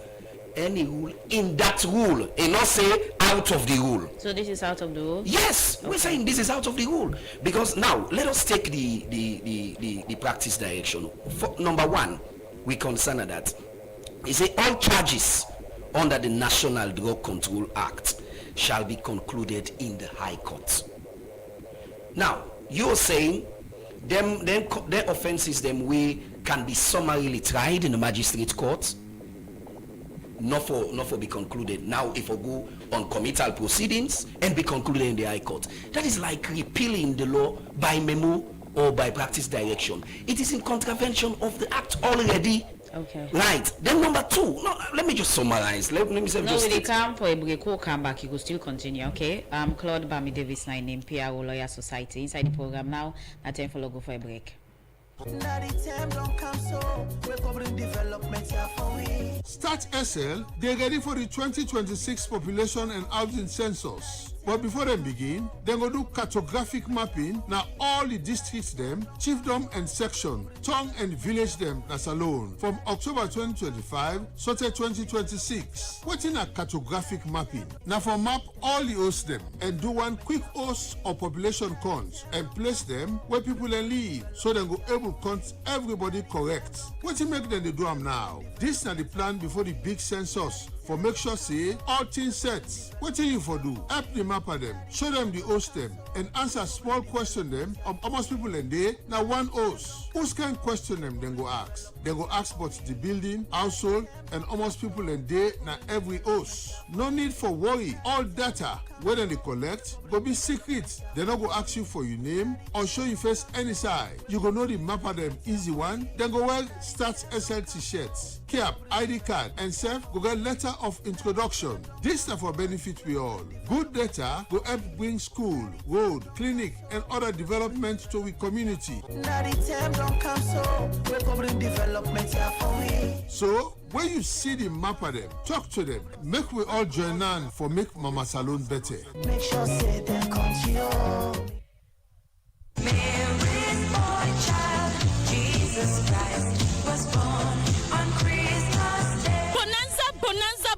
any rule in that rule, and not say out of the rule. So this is out of the rule? Yes, okay. We're saying this is out of the rule, because now let us take the practice direction. For number one, we consider that he say all charges under the National Drug Control Act shall be concluded in the High Court. Now you're saying their offenses them way can be summarily tried in the magistrate court, not for be concluded. Now if I go on committal proceedings and be concluded in the High Court, that is like repealing the law by memo or by practice direction. It is in contravention of the act already. Okay. Right. Then number two, no, let me just summarize. Let me say no, just we come for a break, we'll come back, you will still continue, okay? Claude Bami Davis, my name, PRO Lawyer Society. Inside the program now, I time for go for a break. Start SL, they're ready for the 2026 population and housing census. But before they begin, they go do cartographic mapping. Now all the districts them, chiefdom and section, town and village them that's alone. From October 2025, so to 2026. What's in a cartographic mapping? Now for map all the hosts them and do one quick host or population count and place them where people can live, so they go able to count everybody correct. What you make them they do them now? This is the plan before the big census. For make sure say all things set. What you for do? Help the mapper them, show them the host them, and answer small question them of almost people in there. Now one host. Who's can question them then go ask? They go ask about the building, household, and almost people in there. Now every host. No need for worry. All data whether they collect go be secret. They not go ask you for your name or show you face any side. You go know the mapper them easy one. Then go well start SL t-shirts, cap, ID card, and self go get letter of introduction. This is for benefit we all. Good data will help bring school, road, clinic, and other development to we community. So when you see the map of them, talk to them. Make we all join on for make Mama Salon better. Make sure say them come to you. Mary's boy child, Jesus Christ, was born on Christmas Day.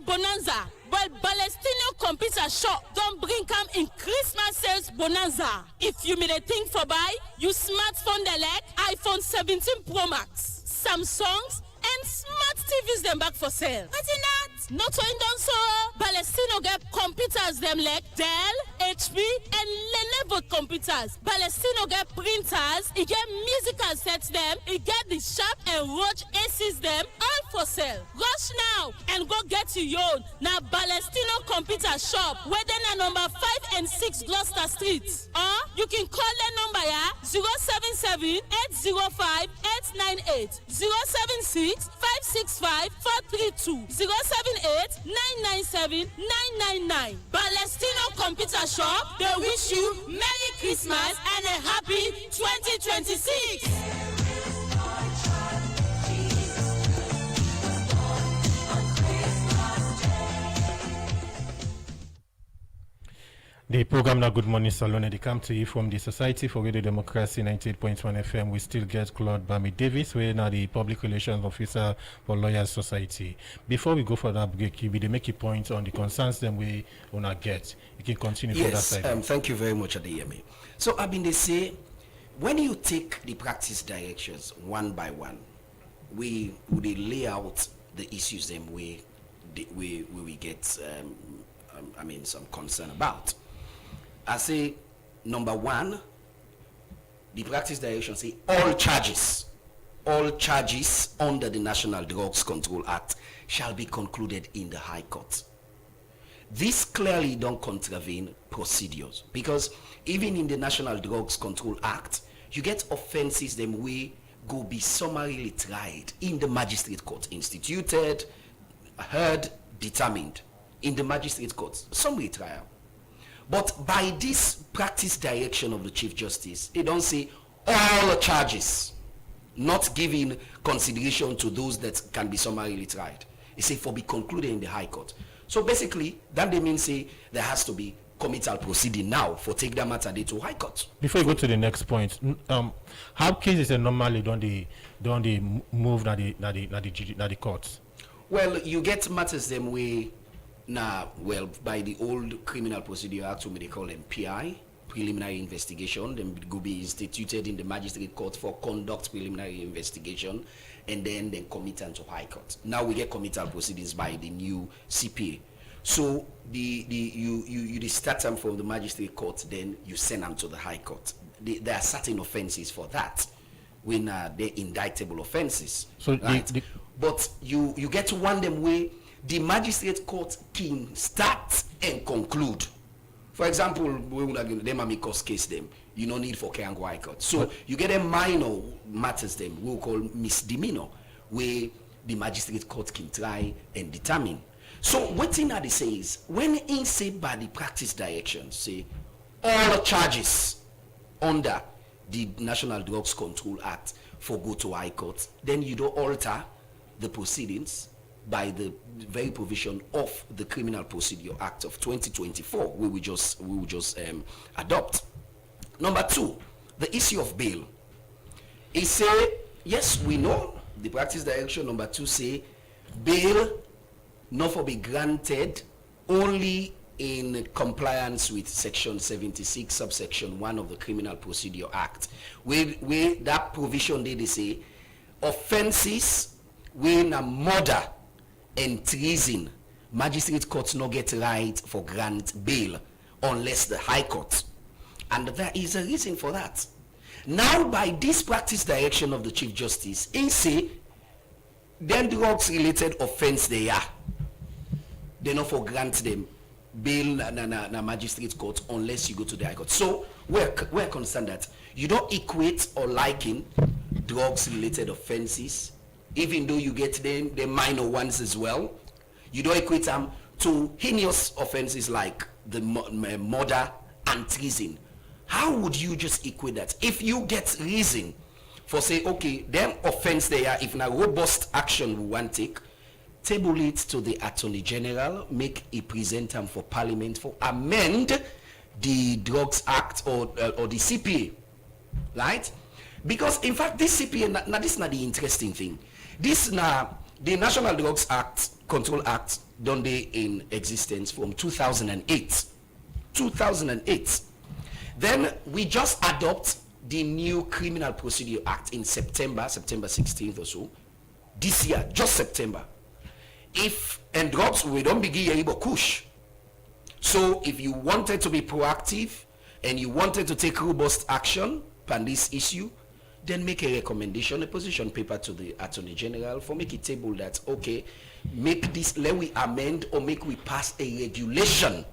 Bonanza. Well, Balestino Computer Shop don't bring come in Christmas sales bonanza. If you made a thing for buy, you smartphone the leg, iPhone 17 Pro Max, Samsungs, and smart TVs them back for sale. What's in that? Not so in done so. Balestino get computers them like Dell, HP, and Lenovo computers. Balestino get printers, it get musical sets them, it get the Sharp and Roach ACs them, all for sale. Rush now and go get your own. Now Balestino Computer Shop, where then are number 5 and 6 Gloucester Street. Or you can call the number 077 805 898 076 565 432 078 997 999. Balestino Computer Shop, they wish you Merry Christmas and a happy 2026. The program now Good Morning Salon, and they come to you from the Society for Radio Democracy 98.1 FM. We still get Claude Bami Davis, we're now the Public Relations Officer for Lawyers Society. Before we go for that break, we make a point on the concerns that we wanna get. You can continue for that side. Thank you very much, Adeyemi. So I mean, they say when you take the practice directions one by one, we lay out the issues them we get some concern about. I say number one, the practice direction say all charges under the National Drugs Control Act shall be concluded in the High Court. This clearly don't contravene procedures, because even in the National Drugs Control Act, you get offenses them way go be summarily tried in the magistrate court, instituted, heard, determined in the magistrate court, summary trial. But by this practice direction of the Chief Justice, they don't say all charges, not giving consideration to those that can be summarily tried. They say for be concluded in the High Court. So basically, that they mean say there has to be committal proceeding now for take that matter to High Court. Before you go to the next point, how cases are normally don't they move na the courts? Well, you get matters them way now. Well, by the old Criminal Procedure Act, what they call them PI, preliminary investigation. Then it will be instituted in the magistrate court for conduct preliminary investigation, and then committal to High Court. Now we get committal proceedings by the new CPA. So you start them from the magistrate court, then you send them to the High Court. There are certain offenses for that when they're indictable offenses. So right? But you get one them way the magistrate court can start and conclude. For example, we will them amicus case them. You no need for Keango High Court. So you get a minor matters them we'll call misdemeanor, where the magistrate court can try and determine. So what thing that they say is when in say by the practice direction, say all charges under the National Drugs Control Act for go to High Court, then you don't alter the proceedings by the very provision of the Criminal Procedure Act of 2024, we will just adopt. Number two, the issue of bail. It say, yes, we know the practice direction number 2 say bail not for be granted only in compliance with section 76 subsection 1 of the Criminal Procedure Act, where that provision they say offenses when a murder and treason, magistrate courts no get right for grant bail unless the High Court, and there is a reason for that. Now by this practice direction of the Chief Justice, he say then drugs related offense they not for grant them bail na magistrate court unless you go to the High Court. So we're concerned that you don't equate or liken drugs related offenses, even though you get the minor ones as well. You don't equate them to heinous offenses like the murder and treason. How would you just equate that? If you get reason for say, okay, them offense they are, if na robust action we want take, table it to the Attorney General, make a present them for Parliament for amend the Drugs Act or the CPA, right? Because in fact this CPA, now this is not the interesting thing. This now the National Drugs Act Control Act done they in existence from 2008. 2008. Then we just adopt the new Criminal Procedure Act in September 16th or so. This year, just September. If and drugs we don't begin able push. So if you wanted to be proactive and you wanted to take robust action on this issue, then make a recommendation, a position paper to the Attorney General for make it table that, okay, make this, let we amend or make we pass a regulation.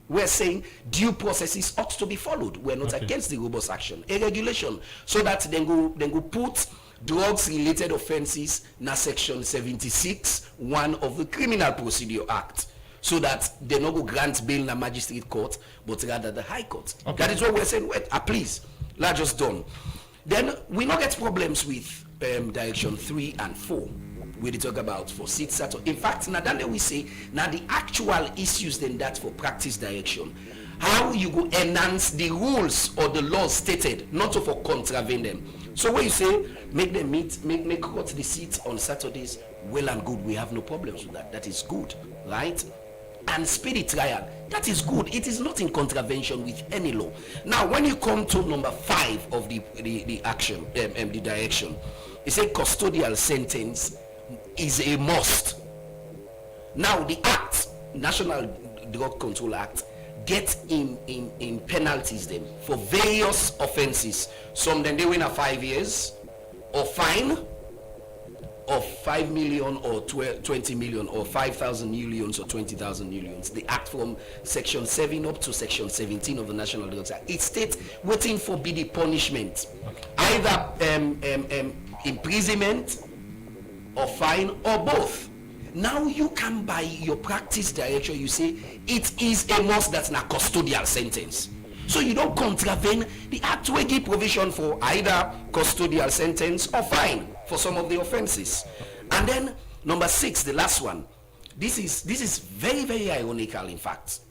We're saying due processes ought to be followed. We're not against the robust action. A regulation. So that then go put drugs related offenses na section 76 1 of the Criminal Procedure Act. So that they not go grant bail na magistrate court, but rather the High Court. Okay. That is what we're saying. Wait, please, let's just done. Then we not get problems with direction 3 and 4. We talk about for SITSAT. In fact, now then we say now the actual issues then that for practice direction, how you go enhance the rules or the laws stated, not to for contravene them. So when you say make them meet, make court the seats on Saturdays, well and good. We have no problems with that. That is good, right? And speedy trial, that is good. It is not in contravention with any law. Now, when you come to number 5 of the action, the direction, it says custodial sentence is a must. Now, the Act, National Drug Control Act, get in penalties them for various offenses. Some then they win a 5 years or fine of 5 million or 20 million or 5,000 millions or 20,000 millions. The act from section 7 up to section 17 of the National Drugs Act. It states waiting for be the punishment, either imprisonment or fine or both. Now you can by your practice direction, you say it is a must, that's not custodial sentence. So you don't contravene the act will give provision for either custodial sentence or fine for some of the offenses. And then number 6, the last one. This is very, very ironical, in fact.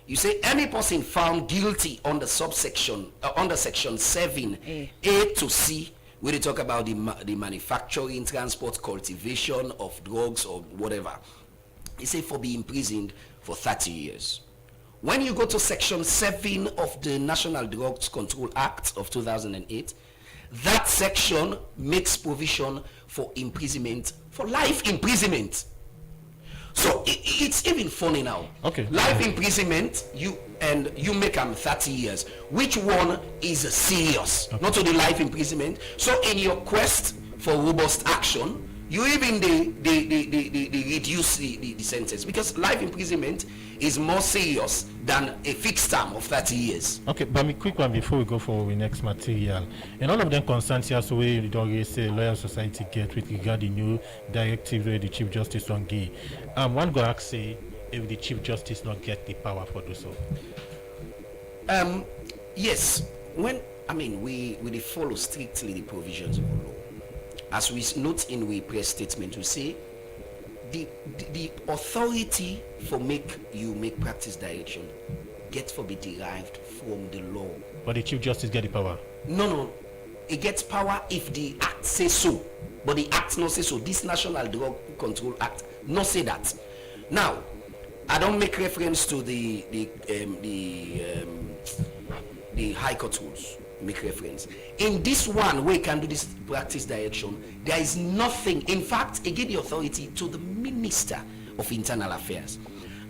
You say any person found guilty under subsection under section 7A to C, where they talk about the manufacturing, transport, cultivation of drugs or whatever. He say for be imprisoned for 30 years. When you go to section 7 of the National Drugs Control Act of 2008, that section makes provision for imprisonment, for life imprisonment. So it's even funny now. Okay. Life imprisonment, you make them 30 years. Which one is serious? Okay. Not only life imprisonment. So in your quest for robust action, you even they reduce the sentence, because life imprisonment is more serious than a fixed term of 30 years. Okay, but a quick one before we go for the next material. And all of them concerns here, so we don't say Lawyer Society get with regard the new directive where the Chief Justice on give. One go ask say if the Chief Justice not get the power for do so. Yes, when we follow strictly the provisions of the law. As we note in we press statement, we say the authority for make practice direction get for be derived from the law. But the Chief Justice get the power? No. It gets power if the act says so. But the act not say so. This National Drug Control Act not say that. Now, I don't make reference to the High Court rules. Make reference. In this one, we can do this practice direction. There is nothing. In fact, it gives the authority to the Minister of Internal Affairs.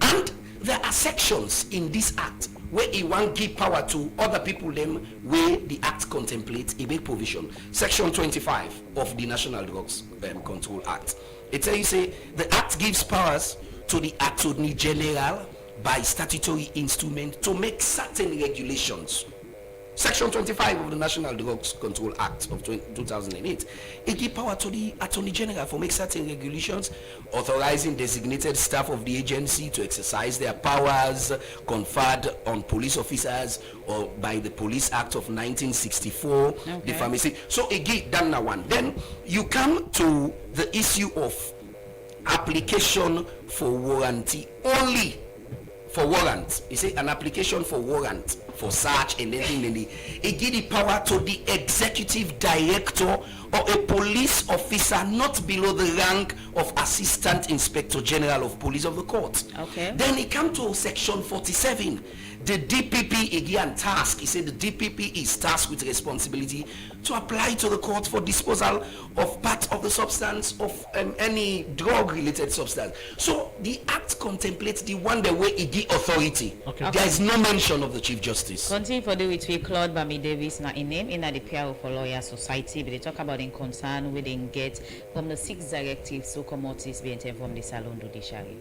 And there are sections in this act where it won't give power to other people them where the act contemplates a big provision. Section 25 of the National Drugs Control Act. It tells you say the act gives powers to the Attorney General by statutory instrument to make certain regulations. Section 25 of the National Drugs Control Act of 2008, it gives power to the Attorney General for make certain regulations, authorizing designated staff of the agency to exercise their powers conferred on police officers or by the Police Act of 1964, okay. The pharmacy. So again, that's now one. Then you come to the issue of application for warranty only. For warrant, you say an application for warrant for search and anything, it gives the power to the executive director or a police officer not below the rank of Assistant Inspector General of Police of the court. Okay. Then it comes to section 47. The DPP again task. He said the DPP is tasked with responsibility to apply to the court for disposal of part of the substance of any drug-related substance. So the act contemplates the one the way it gives authority. Okay. There is no mention of the Chief Justice. Continue for the with Claude Bami Davis now in name in the PRO for Lawyer Society, but they talk about in concern we didn't get from the 6 directives so commodities being taken from the Salon Judiciary.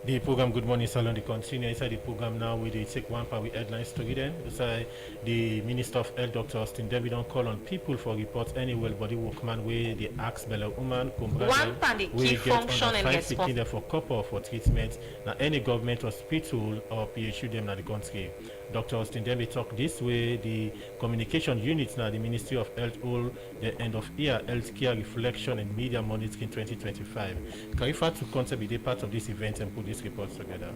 The program Good Morning Salon, they continue inside the program now with the take one part with headlines to then. Beside the Minister of Health, Dr. Austin David, don't call on people for reports any well body workman where they ask Bella woman one key function and responsibility for couple for treatment. Now any government hospital or PHU them in the country. Dr. Austin David talk this way. The communication units now the Ministry of Health all the end of year healthcare reflection and media monitoring 2025. Karifa to concept be part of this event and put these reports together.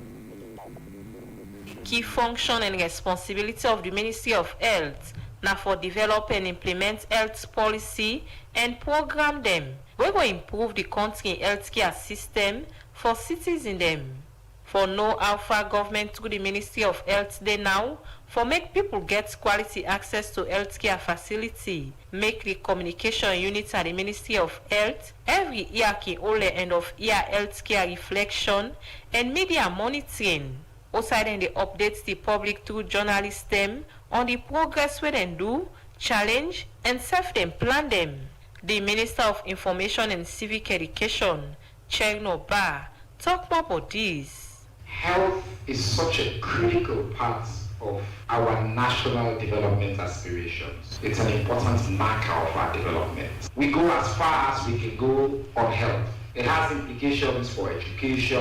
Key function and responsibility of the Ministry of Health now for develop and implement health policy and program them. We will improve the country healthcare system for citizens them. For no alpha government through the Ministry of Health they now for make people get quality access to healthcare facility. Make the communication units at the Ministry of Health every year can only end of year healthcare reflection and media monitoring. Outside then they update the public through journalists them on the progress where they do, challenge and self them plan them. The Minister of Information and Civic Education, Cherno Ba, talk more about this. Health is such a critical part of our national development aspirations. It's an important marker of our development. We go as far as we can go on health. It has implications for education,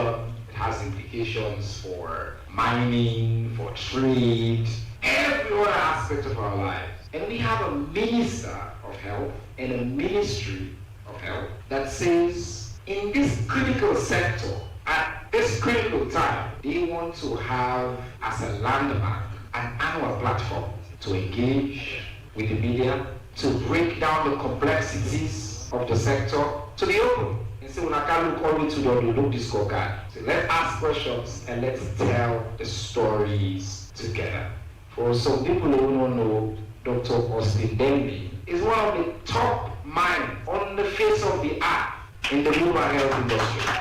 it has implications for mining, for trade, every other aspect of our lives. And we have a Minister of Health and a Ministry of Health that says in this critical sector, at this critical time, they want to have as a landmark an annual platform to engage with the media, to break down the complexities of the sector to the open. And so when I can look all the way to the look this scorecard. So let's ask questions and let's tell the stories together. For some people who don't know, Dr. Austin Denby is one of the top minds on the face of the earth in the rural health industry.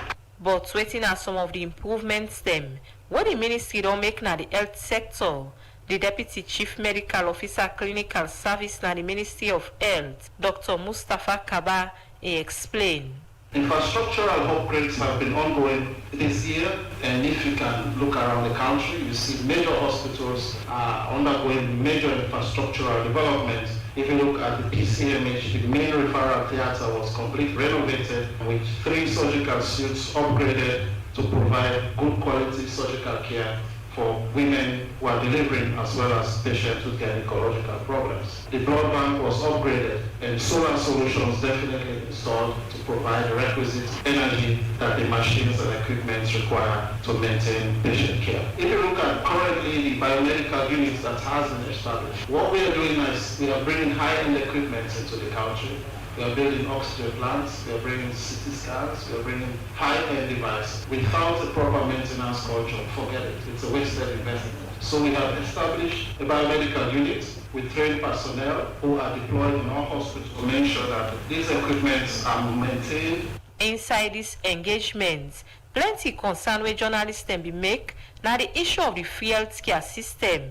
But waiting are some of the improvements them. What the ministry don't make na the health sector. The Deputy Chief Medical Officer Clinical Service na the Ministry of Health, Dr. Mustafa Kaba, he explained. Infrastructural upgrades have been ongoing this year, and if you can look around the country, you see major hospitals are undergoing major infrastructural development. If you look at the PCMH, the main referral theatre was completely renovated with 3 surgical suites upgraded to provide good quality surgical care for women who are delivering as well as patients with gynecological problems. The blood bank was upgraded and solar solutions definitely installed to provide the requisite energy that the machines and equipment require to maintain patient care. If you look at currently the biomedical units that has been established, what we are doing is we are bringing high-end equipment into the country. We are building oxygen plants, we are bringing CT scans, we are bringing high-end devices. Without a proper maintenance culture, forget it. It's a wasted investment. So we have established a biomedical unit with trained personnel who are deployed in our hospitals to make sure that these equipments are maintained. Inside this engagement, plenty concern where journalists can be make now the issue of the free health care system.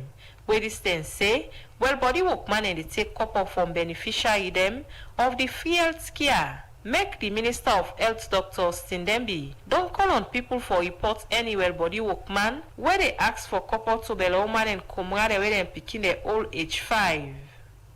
Where this then say, well, body workman and they take couple from beneficiary them of the free health care. Make the Minister of Health, Dr. Austin Denby, don't call on people for report any well body workman where they ask for couple to be woman and comrade where they picking their old age 5.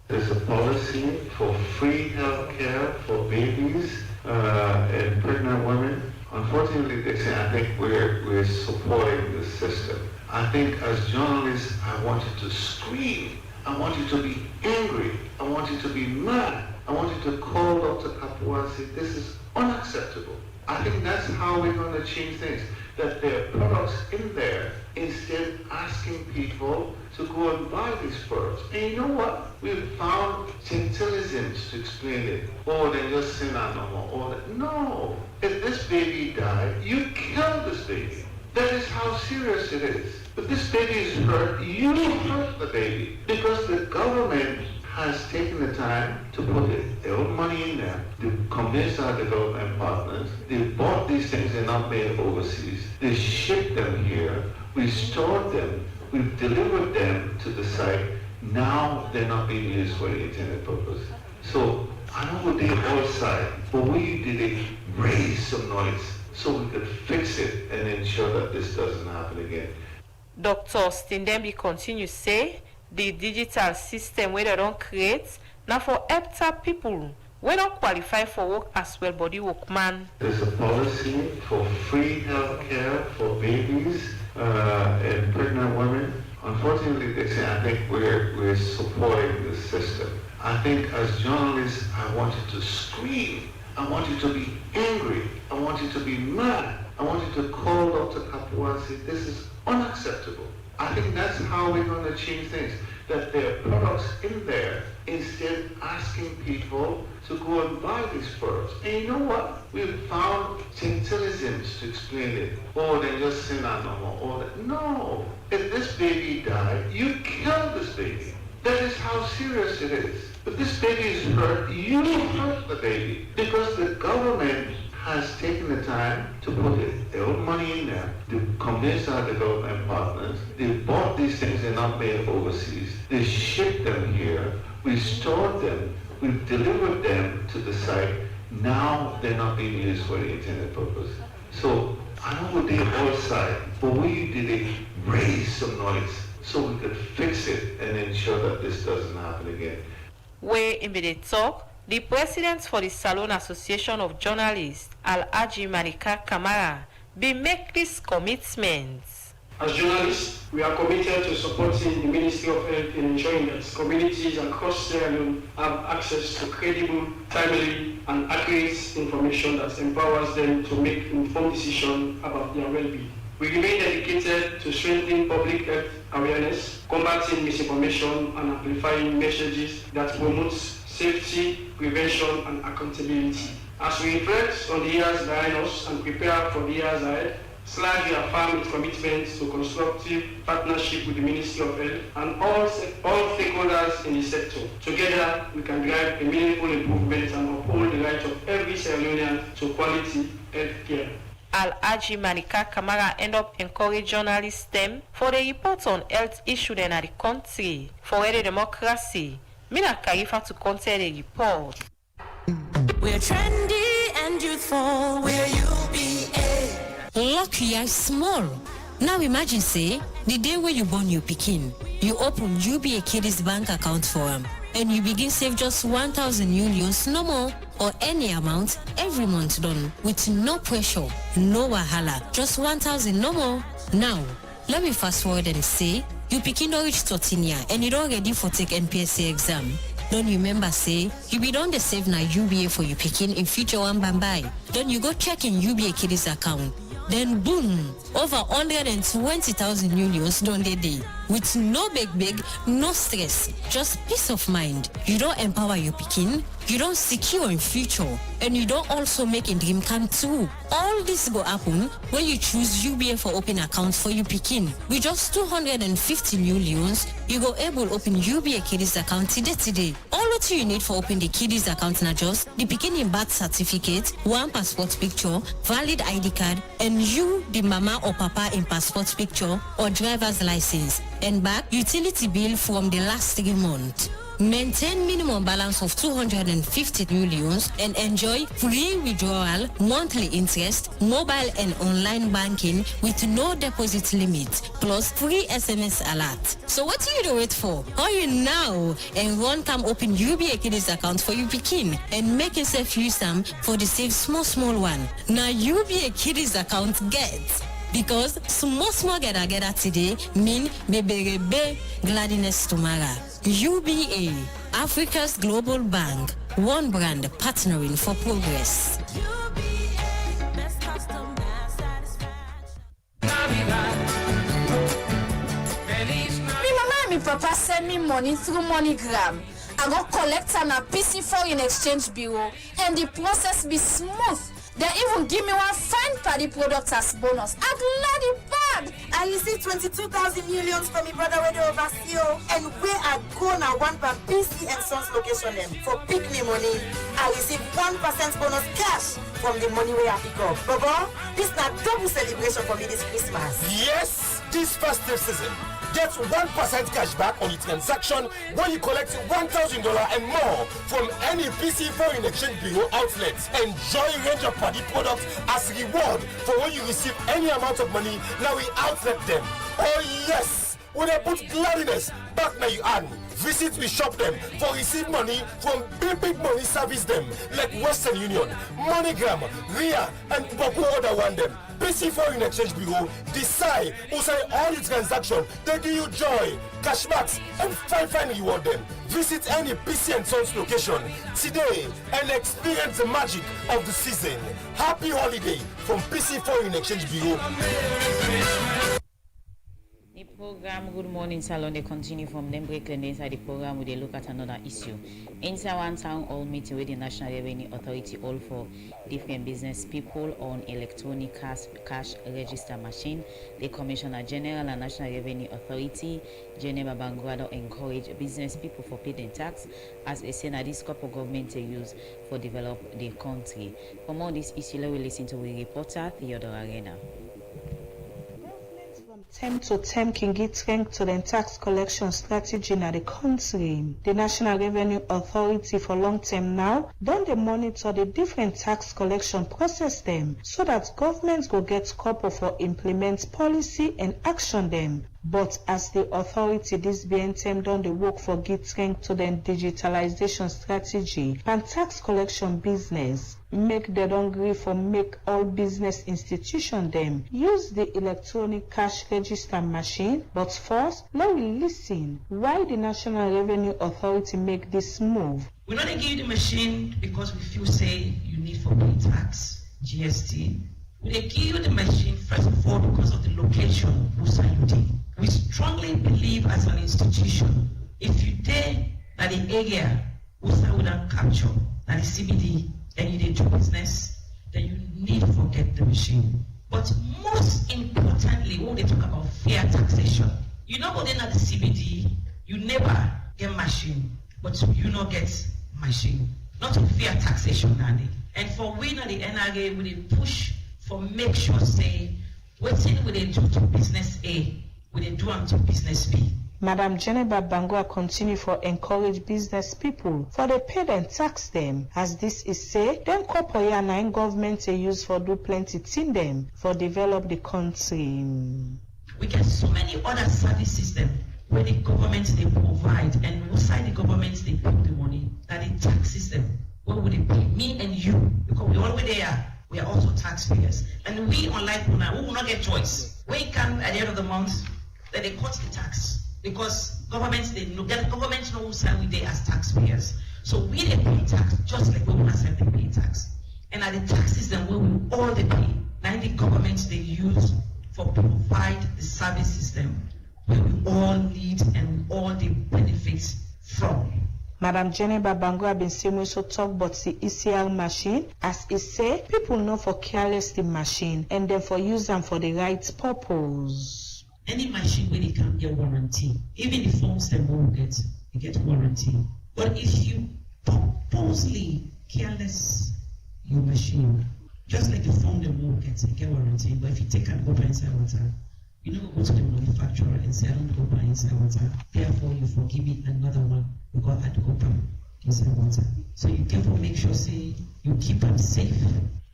There's a policy for free health care for babies and pregnant women. Unfortunately, they say, I think we're supporting this system. I think as journalists, I want you to scream. I want you to be angry. I want you to be mad. I want you to call Dr. Kapua and say, this is unacceptable. I think that's how we're going to change things. That there are products in there, instead asking people to go and buy these products. And you know what? We've found gentilisms to explain it. Oh, they just say no more. Oh, no. If this baby died, you killed this baby. That is how serious it is. If this baby is hurt, you hurt the baby. Because the government has taken the time to put their own money in there. They convinced our development partners. They bought these things, they're not made overseas. They shipped them here. We stored them. We've delivered them to the site. Now they're not being used for the intended purpose. So I know what they all side, but we did raise some noise so we could fix it and ensure that this doesn't happen again. Dr. Austin Denby continues say the digital system where they don't create now for help people we don't qualify for work as well body workman. There's a policy for free health care for babies and pregnant women. Unfortunately, they say, I think we're supporting this system. I think as journalists, I want you to scream. I want you to be angry. I want you to be mad. I want you to call Dr. Kapua and say, this is unacceptable. I think that's how we're going to change things. That there are products in there, instead asking people to go and buy these products. And you know what? We've found gentilisms to explain it. Oh, they just say no more. Oh, no. If this baby died, you killed this baby. That is how serious it is. If this baby is hurt, you hurt the baby. Because the government has taken the time to put their own money in there, to convince our development partners. They bought these things, they're not made overseas. They shipped them here, we stored them, we've delivered them to the site. Now they're not being used for the intended purpose. So I know we did all side, but we did it, raise some noise so we could fix it and ensure that this doesn't happen again. Where in the talk, the president for the Salone Association of Journalists, Alhaji Manika Kamara, be make this commitment. As journalists, we are committed to supporting the Ministry of Health in ensuring that communities across Sierra Leone have access to credible, timely, and accurate information that empowers them to make informed decisions about their well-being. We remain dedicated to strengthening public health awareness, combating misinformation, and amplifying messages that promote safety, prevention, and accountability. As we reflect on the years behind us and prepare for the years ahead, SLAG affirm its commitment to constructive partnership with the Ministry of Health and all stakeholders in the sector. Together, we can drive a meaningful improvement and uphold the right of every Sierra Leonean to quality health care. Alhaji Manika Kamara end up encourage journalists them for the report on health issues in the country for the democracy. Mina Karifa to counter the report. We're trendy and youthful, we're UBA. Lucky I small. Now imagine say, the day when you born your pikin, you open UBA Kiddies bank account for him, and you begin save just 1,000 unions, no more, or any amount, every month done, with no pressure, no wahala, just 1,000, no more. Now, let me fast forward and say, you pikin don't reach 13 years, and you don't ready for take NPSA exam. Don't you remember say, you be done the save now UBA for your pikin in future one bye. Then you go check in UBA Kiddies account. Then boom, over 120,000 unions done the day. With no big, no stress, just peace of mind. You don't empower your pikin, you don't secure in future, and you don't also make a dream come true. All this go happen when you choose UBA for open accounts for your pikin. With just 250 millions, you go able open UBA Kiddies account today. All what you need for open the Kiddies account na just the pikin in birth certificate, one passport picture, valid ID card, and you, the mama or papa in passport picture or driver's license, and back utility bill from the last 3 months. Maintain minimum balance of 250 millions and enjoy free withdrawal, monthly interest, mobile and online banking with no deposit limit, plus free SMS alert. So what do you wait for? Hurry now and run come open UBA Kiddies account for your pikin and make yourself use them for the save small one. Now UBA Kiddies account gets. Because small gather today mean bebe gladness tomorrow. UBA, Africa's global bank, one brand partnering for progress. Me mama and me papa send me money through MoneyGram. I go collect on a PC Foreign Exchange Bureau and the process be smooth. They even give me one fine party product as bonus. I'm glad it bad. I received 22,000 millions from my brother when they oversee, and where I go now one per PC and Sons location them for pick me money. I receive 1% bonus cash from the money where I pick up. Baba, this is not double celebration for me this Christmas. Yes, this festive season. Get 1% cash back on your transaction when you collect $1,000 and more from any PC Foreign Exchange Bureau outlets. Enjoy a range of party products as reward for when you receive any amount of money. Now we outlet them. Oh yes, when I put gladness back now you earn. Visit we shop them for receive money from big money service them like Western Union, MoneyGram, RIA, and Boku other one them. PC Foreign Exchange Bureau decide who say all your transactions, they give you joy, cashbacks, and fine reward them. Visit any PC and Sons location today and experience the magic of the season. Happy holiday from PC Foreign Exchange Bureau. The program program Good Morning Salon, they continue from them break and inside the program we look at another issue. Inside one town hall meeting with the National Revenue Authority, all for different business people on electronic cash register machine. The Commissioner General and National Revenue Authority, Geneva Banguado, encourage business people for paying tax as a say this couple government to use for develop the country. For more this issue, we listen to the reporter Theodore Arena. Time to time can get strength to the tax collection strategy in the country. The National Revenue Authority for long term now don't they monitor the different tax collection process them so that governments go get couple for implement policy and action them. But as the authority this BNTM done the work for get strength to the digitalization strategy and tax collection business. Make the don't agree for make all business institution them use the electronic cash register machine. But first, let we listen why the National Revenue Authority make this move. We're not give you the machine because we feel say you need for pay tax, GST. We give you the machine first of all because of the location Usayudi. We strongly believe as an institution, if you dare that the area Usa would have capture that the CBD and you did do business, then you need to forget the machine. But most importantly, when they talk about fair taxation, you know what at the CBD, you never get machine, but you not get machine. Not a fair taxation, Nandy. And for we at the NRA, we push for make sure say, what's in we they do to business A, we they do to business B. Madam Geneva Bangua continue for encourage business people for they pay and tax them. As this is say, them corporate and government they use for do plenty thing them for develop the country. We get so many other services them where the government they provide and outside the government they put the money that the tax system. What would it pay me and you? Because we already there. We are also taxpayers. And we, unlike Puna, we will not get choice. When it comes at the end of the month, then they cut the tax. Because governments, governments know who's we there as taxpayers. So we they pay tax just like we want to they pay tax. And at the tax system where we all they pay, now the governments they use for provide the service system where we all need and all the benefits from. Madam Geneva Bangua been saying we so talk about the ECR machine as it say people know for careless the machine and then for use them for the right purpose. Any machine where they can get warranty, even the phones they won't get, they get warranty. But if you purposely careless your machine, just like the phone they won't get warranty, but if you take and go by inside water, you know go to the manufacturer and say I don't go by inside water, therefore you forgive me another one because I had to go by inside water. So you careful make sure say you keep them safe.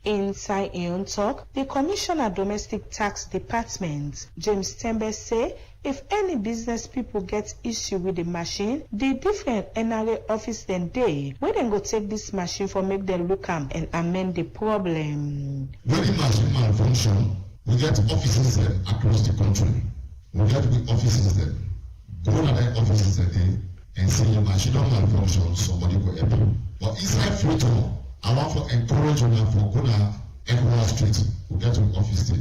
Inside Ion Talk, the Commissioner Domestic Tax Department, James Tembe, say if any business people get issue with the machine, the different NRA office then they, where then go take this machine for make them look and amend the problem. When the machine malfunction, we get offices across the country. We get big offices there. Go to the offices there and say your machine don't malfunction, somebody will help you. But inside Freetown, I want to encourage you for go to Ecowa Street. We get to the office there.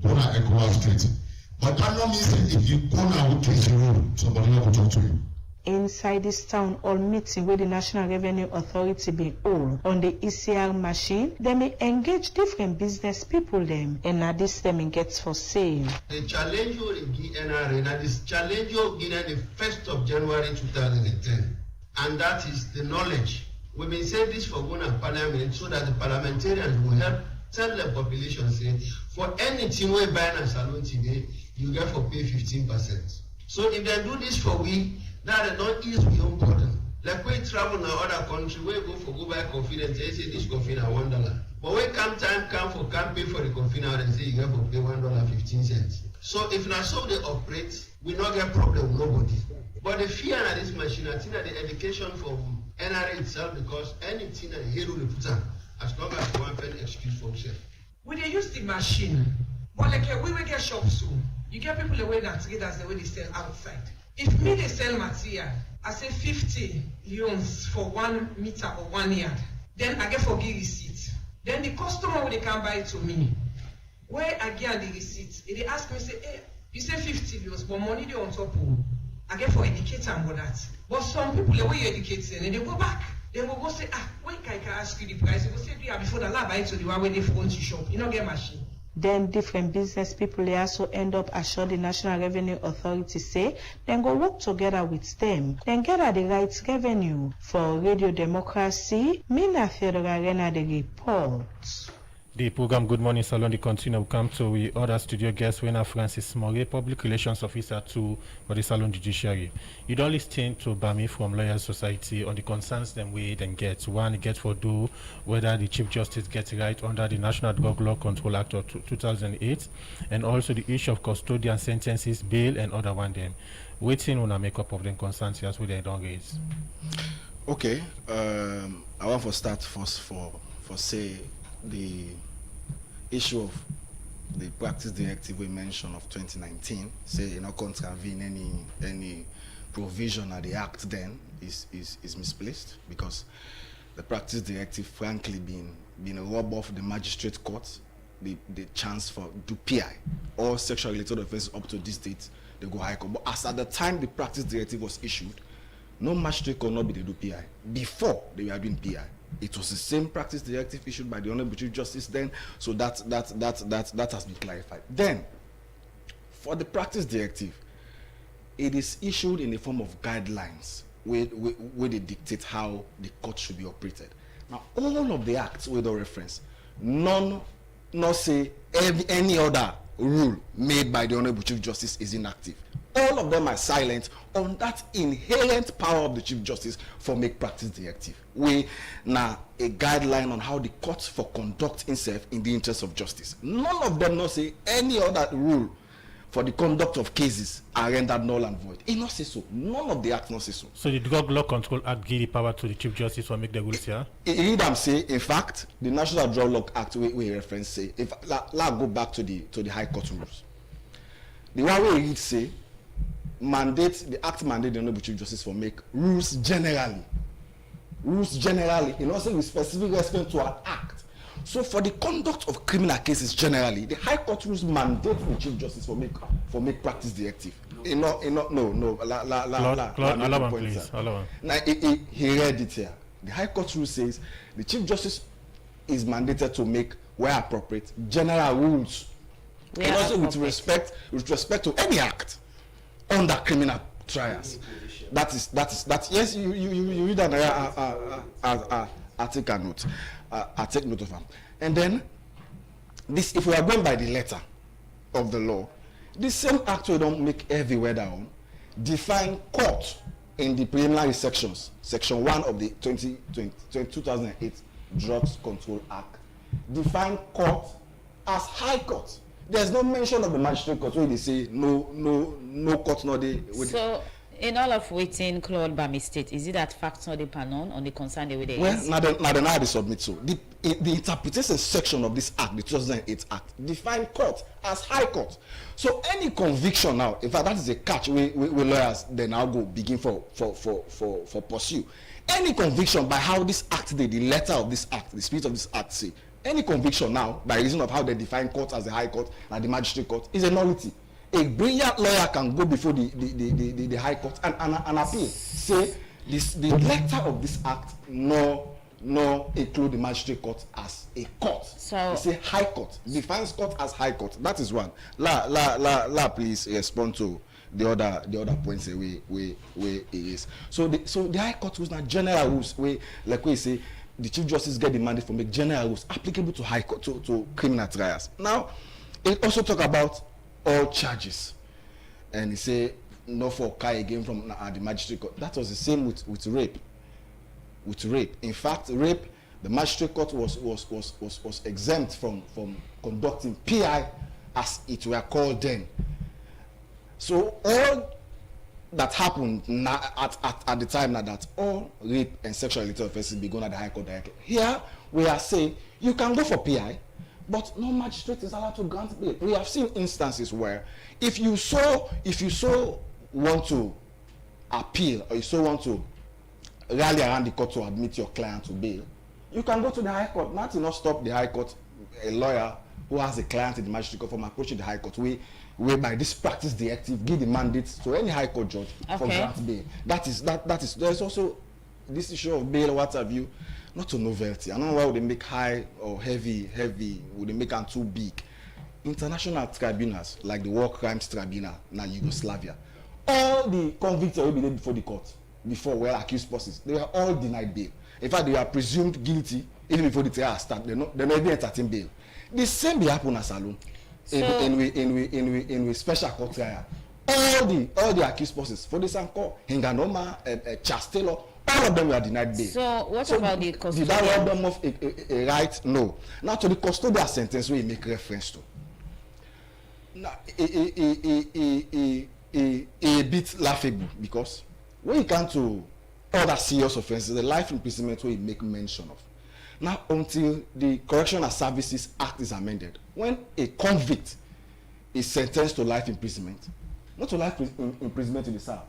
Go to Ecowa Street. But that don't mean that if you go now with Casey Road, somebody will talk to you. Inside this town hall meeting with the National Revenue Authority being all on the ECR machine, they may engage different business people them and now this them gets for sale. The challenge you give NRA, now this challenge you give the 1st of January 2010, and that is the knowledge. We may say this for Ghana Parliament so that the parliamentarians will help tell the population say for anything we buy in a salon today, you get for pay 15%. So if they do this for we, now they don't ease beyond burden. Like we travel in other country, we go buy coffee and they say this coffee now $1. But when come for can't pay for the coffee now and say you have to pay $1.15. So if not so they operate, we not get problem with nobody. But the fear of this machine, I think that the education from NRA itself because anything that he will put on, as long as one pen excuse for himself. When they use the machine, but like we will get shop soon. You get people the way that traders the way they sell outside. If me they sell material, I say 50 leons for 1 meter or 1 yard, then I get for give receipt. Then the customer when they can buy it to me, where I get the receipt, they ask me say, hey, You say 50 bills, but money they on top. I get for educate and go that. But some people, the way you educate them, and they go back. They will go say, when can I ask you the price? They will say, yeah, before the lab, I to the one where they phone to shop. You don't get machine. Then different business people they also end up assured the National Revenue Authority say then go work together with them, then gather the right revenue. For Radio Democracy, Mina Theodora Rena the report. The program Good Morning Salon the continue will come to we other studio guest winner Francis Moray, Public Relations Officer for the Salon Judiciary. You don't listen to Bami from Lawyers Society on the concerns them we then get. One get for do whether the Chief Justice gets right under the National Drug Law Control Act of 2008, and also the issue of custodian sentences, bail, and other one them. Waiting on a makeup of them concerns here so they don't raise. Okay, I want to start first for say the issue of the practice directive we mentioned of 2019, say you know contravene any provision of the act then is misplaced, because the practice directive frankly been robbed off the magistrate court the chance for do PI or sexual related offenses up to this date they go high court. But as at the time the practice directive was issued, no magistrate could not be the do PI. Before they were doing PI, it was the same practice directive issued by the Honorable Chief Justice then, so that has been clarified. Then, for the practice directive, it is issued in the form of guidelines where they dictate how the court should be operated. Now, all of the acts with the reference, none not say any other rule made by the Honorable Chief Justice is inactive. All of them are silent on that inherent power of the Chief Justice for make practice directive. We now a guideline on how the courts for conduct itself in the interest of justice. None of them not say any other rule for the conduct of cases are rendered null and void. It not say so. None of the acts not say so. So the Drug Law Control Act give the power to the Chief Justice for make the rules here? Read them say, in fact, the National Drug Law Act we reference say, if let's go back to the High Court rules. The one we read say, the act mandate the Honorable Chief Justice for make rules generally, you know, say with specific respect to an act. So for the conduct of criminal cases generally, the High Court rules mandate the Chief Justice for make practice directive. No. Allow please. Now he read it here. The High Court rule says the Chief Justice is mandated to make, where appropriate, general rules, and also with respect to any act under criminal trials. That is yes, you read that. I take a note. I take note of them. And then this, if we are going by the letter of the law, the same act we don't make everywhere down define court in the preliminary sections, section 1 of the 2008 Drugs Control Act, define court as high court. There's no mention of the magistrate court where they say no court no they. So in all of waiting Claude by mistake, is it that facts not depend on the concern they will they well, now they submit so. The interpretation section of this act, the 2008 Act, define court as high court. So any conviction now, in fact that is a catch we lawyers then now go begin for pursue. Any conviction by how this act the letter of this act, the spirit of this act say, any conviction now, by reason of how they define court as the high court and the magistrate court, is a nullity. A brilliant lawyer can go before the high court and appeal. Say the letter of this act no include the magistrate court as a court. So they say high court defines court as high court. That is one. Please respond to the other points where it is. So the high court rules now general rules where like we say. The Chief Justice get the mandate for make general rules applicable to high court to criminal trials. Now, it also talk about all charges, and he say no for Kai again from the magistrate court. That was the same with rape. With rape, in fact, rape, the magistrate court was exempt from conducting PI as it were called then. So all that happened at the time now that all rape and sexual related offenses be going at the High Court directly. Here we are saying you can go for PI, but no magistrate is allowed to grant bail. We have seen instances where if you so want to appeal or you so want to rally around the court to admit your client to bail, you can go to the High Court. Nothing not stop the High Court, a lawyer who has a client in the magistrate court from approaching the High Court, whereby this practice directive give the mandate to any High Court judge for grant bail. That is there's also this issue of bail or what have you, not a novelty. I don't know why would they make high or heavy, would they make them too big. International tribunals like the War Crimes Tribunal in Yugoslavia, all the convicts that will be there before the court, before well-accused persons, they were all denied bail. In fact, they were presumed guilty even before the trial started. They not even entertain bail. The same be happen at Salone. In we special court trial. All the accused persons, for the Sanko, Hinganoma, Charles Taylor, all of them were denied bail. So what about the custodial? Did that rob them of a right? No. Now to the custodial sentence we make reference to. Now, a bit laughable, because when you come to other serious offences, the life imprisonment we make mention of. Now, until the Correctional Services Act is amended, when a convict is sentenced to life imprisonment, not to life imprisonment in the South,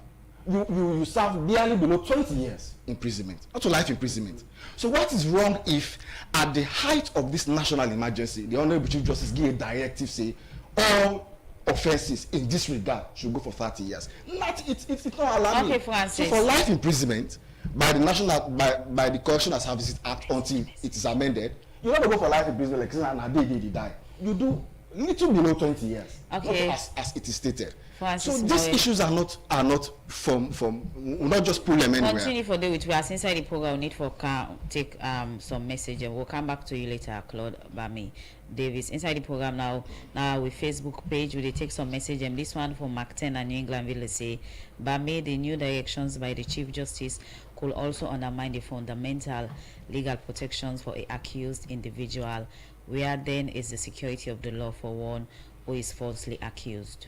you serve barely below 20 years imprisonment, not to life imprisonment. So what is wrong if at the height of this national emergency, the Honorable Chief Justice give a directive say all offences in this regard should go for 30 years? It's not allowed. Okay, Francis. So for life imprisonment by the Correctional Services Act until it is amended, you don't go for life imprisonment like and they die. You do little below 20 years. Okay. Not as it is stated. Francis, so these issues are not from we'll not just pull them anywhere. Continue for the with us inside the program. We need for take some message and we'll come back to you later, Claude Bami Davis. Inside the program now with Facebook page we take some message, and this one from Mark 10 and New England Village say Bami, the new directions by the Chief Justice could also undermine the fundamental legal protections for an accused individual. Where then is the security of the law for one who is falsely accused?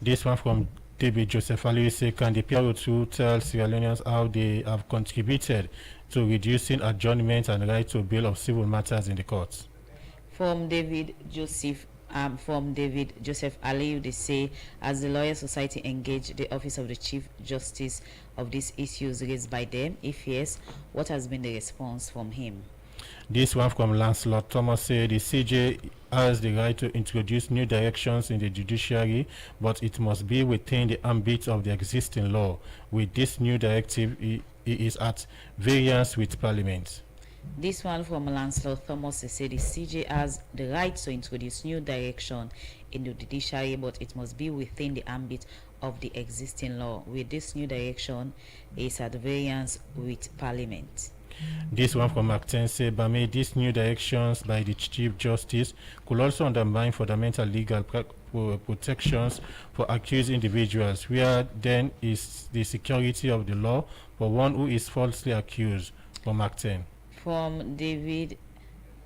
This one from David Joseph Ali say, can the PRO2 tell Sierra Leoneans how they have contributed to reducing adjournment and right to bail of civil matters in the courts? From David Joseph Ali, they say, as the Lawyer Society engaged the Office of the Chief Justice of these issues raised by them? If yes, what has been the response from him? This one from Lancelot Thomas said the CJ has the right to introduce new directions in the judiciary, but it must be within the ambit of the existing law. With this new directive, it is at variance with Parliament. This one from Lancelot Thomas said the CJ has the right to introduce new direction in the judiciary, but it must be within the ambit of the existing law. With this new direction, it is at variance with Parliament. This one from Mark 10 say, Bami, these new directions by the Chief Justice could also undermine fundamental legal protections for accused individuals. Where then is the security of the law for one who is falsely accused? From Mark 10. From David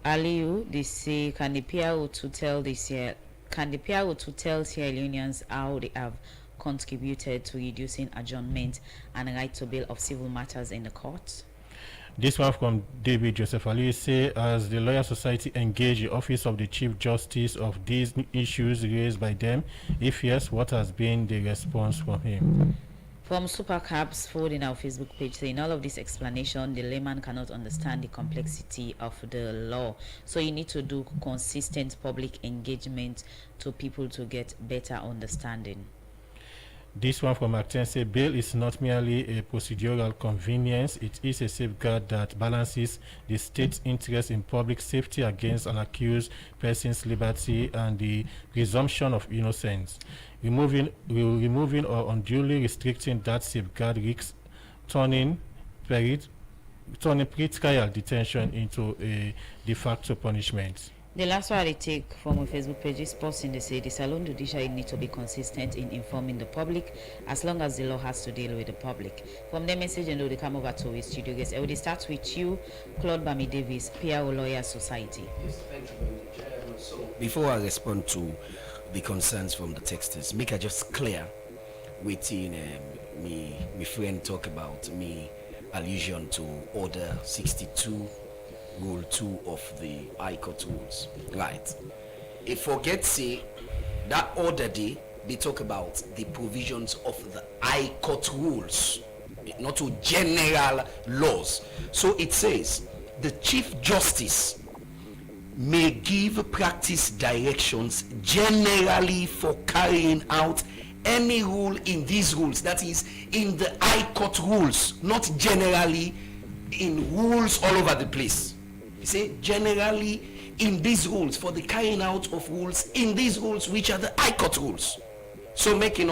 Aliu, they say, can the PRO to tell Sierra Leoneans how they have contributed to reducing adjournment and right to bail of civil matters in the courts? This one from David Joseph Ali say, as the Lawyer Society engage the Office of the Chief Justice of these issues raised by them? If yes, what has been the response from him? From Supercabs Food in our Facebook page, saying all of this explanation, the layman cannot understand the complexity of the law. So you need to do consistent public engagement to people to get better understanding. This one from Martin says, bail is not merely a procedural convenience, it is a safeguard that balances the state's interest in public safety against an accused person's liberty and the presumption of innocence. Removing or unduly restricting that safeguard risks turning pre-trial detention into a de facto punishment. The last one I take from a Facebook page is posting, they say the Salone judiciary need to be consistent in informing the public as long as the law has to deal with the public. From their message, and they come over to his studio guest. I will start with you, Claude Bami Davis, PRO Lawyer Society. Yes, thank you very much. So before I respond to the concerns from the texters, make I just clear within me friend talk about me allusion to Order 62 Rule 2 of the High Court rules, right? If forget say that order they talk about the provisions of the High Court rules, not to general laws. So it says the Chief Justice may give practice directions generally for carrying out any rule in these rules, that is in the High Court rules, not generally in rules all over the place. You say generally in these rules, for the carrying out of rules in these rules, which are the High Court rules. So make the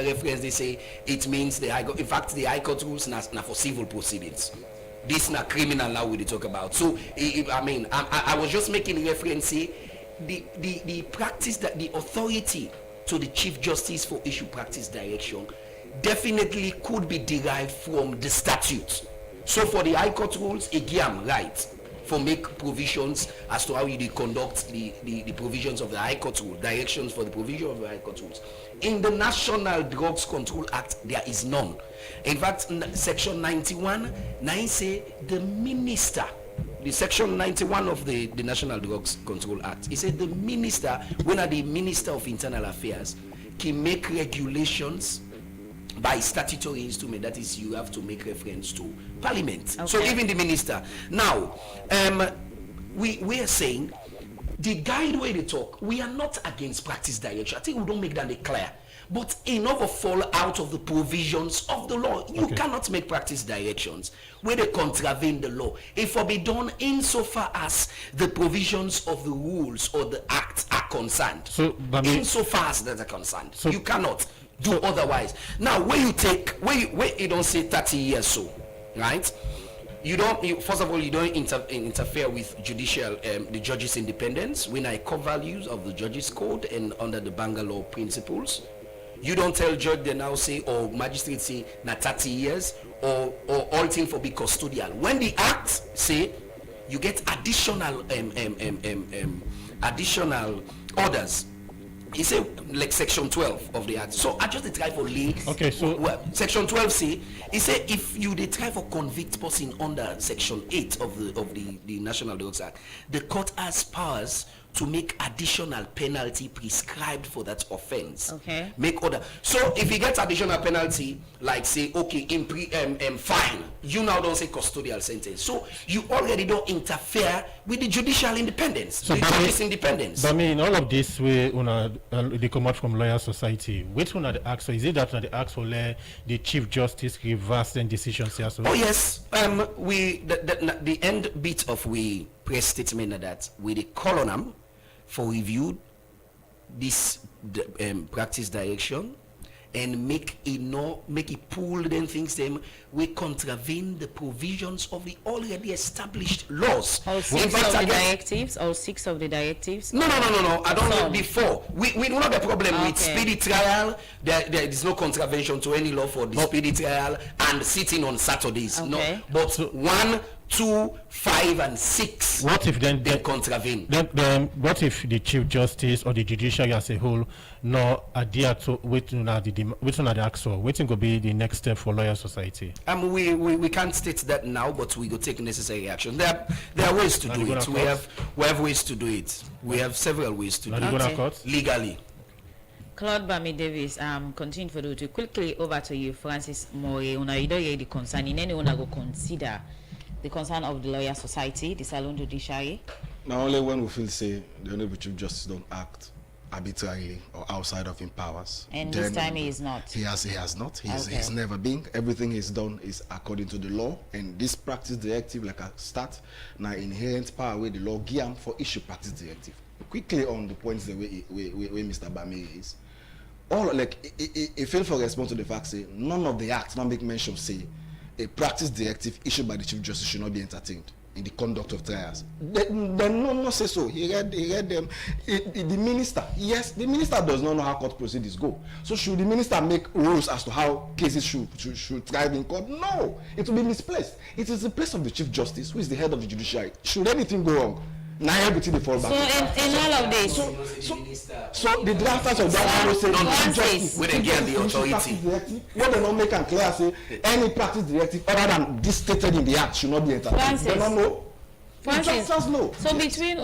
reference, they say it means the High Court. In fact, the High Court rules na for civil proceedings. This na criminal law we talk about. So I was just making reference, say the practice, that the authority to the Chief Justice for issue practice direction definitely could be derived from the statute. So for the High Court rules, again, right, for make provisions as to how you conduct the provisions of the High Court rule, directions for the provision of the High Court rules. In the National Drugs Control Act, there is none. In fact, section 91, 9 say the minister, the section 91 of the National Drugs Control Act, it said the minister, when are the Minister of Internal Affairs, can make regulations by statutory instrument, that is, you have to make reference to Parliament. Okay. So even the minister. Now, we are saying the guide way they talk, we are not against practice direction. I think we don't make that clear. But enough fall out of the provisions of the law. You cannot make practice directions where they contravene the law. It will be done insofar as the provisions of the rules or the acts are concerned. So, insofar as that are concerned, so, you cannot do otherwise. Now, when you don't say 30 years, so right? First of all, you don't interfere with judicial, the judge's independence. When I core values of the judge's code and under the Bangalore principles, you don't tell judge they now say, or magistrate say, na 30 years, or all thing for be custodial. When the act say, you get additional orders. He say like section 12 of the act. So I just try for lay. Okay, so section 12 say, he say if you try for convict person under section 8 of the National Drugs Act, the court has powers to make additional penalty prescribed for that offense. Okay. Make order. So if you get additional penalty, like say, okay, fine, you now don't say custodial sentence. So you already don't interfere with the judicial independence, so the judicial independence. But I mean, all of this way, they come out from Lawyer Society. Which one are the acts? So is it that the acts for the Chief Justice reverse then decisions here? So? Oh yes. The end bit of we press statement that we call on them for review this practice direction and make it pull them things them we contravene the provisions of the already established laws. All six of the directives. No. I don't know before. We don't have a problem with speedy trial. There is no contravention to any law for the speedy trial and sitting on Saturdays. Okay. No, but 1, 2, 5, and 6. What if then they contravene? Then what if the Chief Justice or the judiciary as a whole no adhere to waiting at the actual? Waiting will be the next step for Lawyer Society. We can't state that now, but we go take necessary action. There are ways to do it. We have ways to do it. We have several ways to do it legally. Claude Bami Davis, continue for you. Quickly over to you, Francis Moore. You don't hear the concern. In anyone go consider the concern of the Lawyer Society, the Salon Judiciary? Not only when we feel say the Honorable Chief Justice don't act arbitrarily or outside of his powers. And this time he is not. He has not. He's never been. Everything he's done is according to the law. And this practice directive, like I start, now inherent power where the law give him for issue practice directive. Quickly on the points the way Mr. Bame is. All like it fail for response to the fact say none of the acts not make mention say a practice directive issued by the Chief Justice should not be entertained in the conduct of trials. They no say so. He read them. The minister, yes, the minister does not know how court proceedings go. So should the minister make rules as to how cases should thrive in court? No, it will be misplaced. It is the place of the Chief Justice, who is the head of the judiciary. Should anything go wrong, now everything they fall back. So in all of this, so the drafters of that will say justice we get the authority. What they don't make and clear say any practice directive other than this stated in the act should not be entertained. They don't know. Francis, so between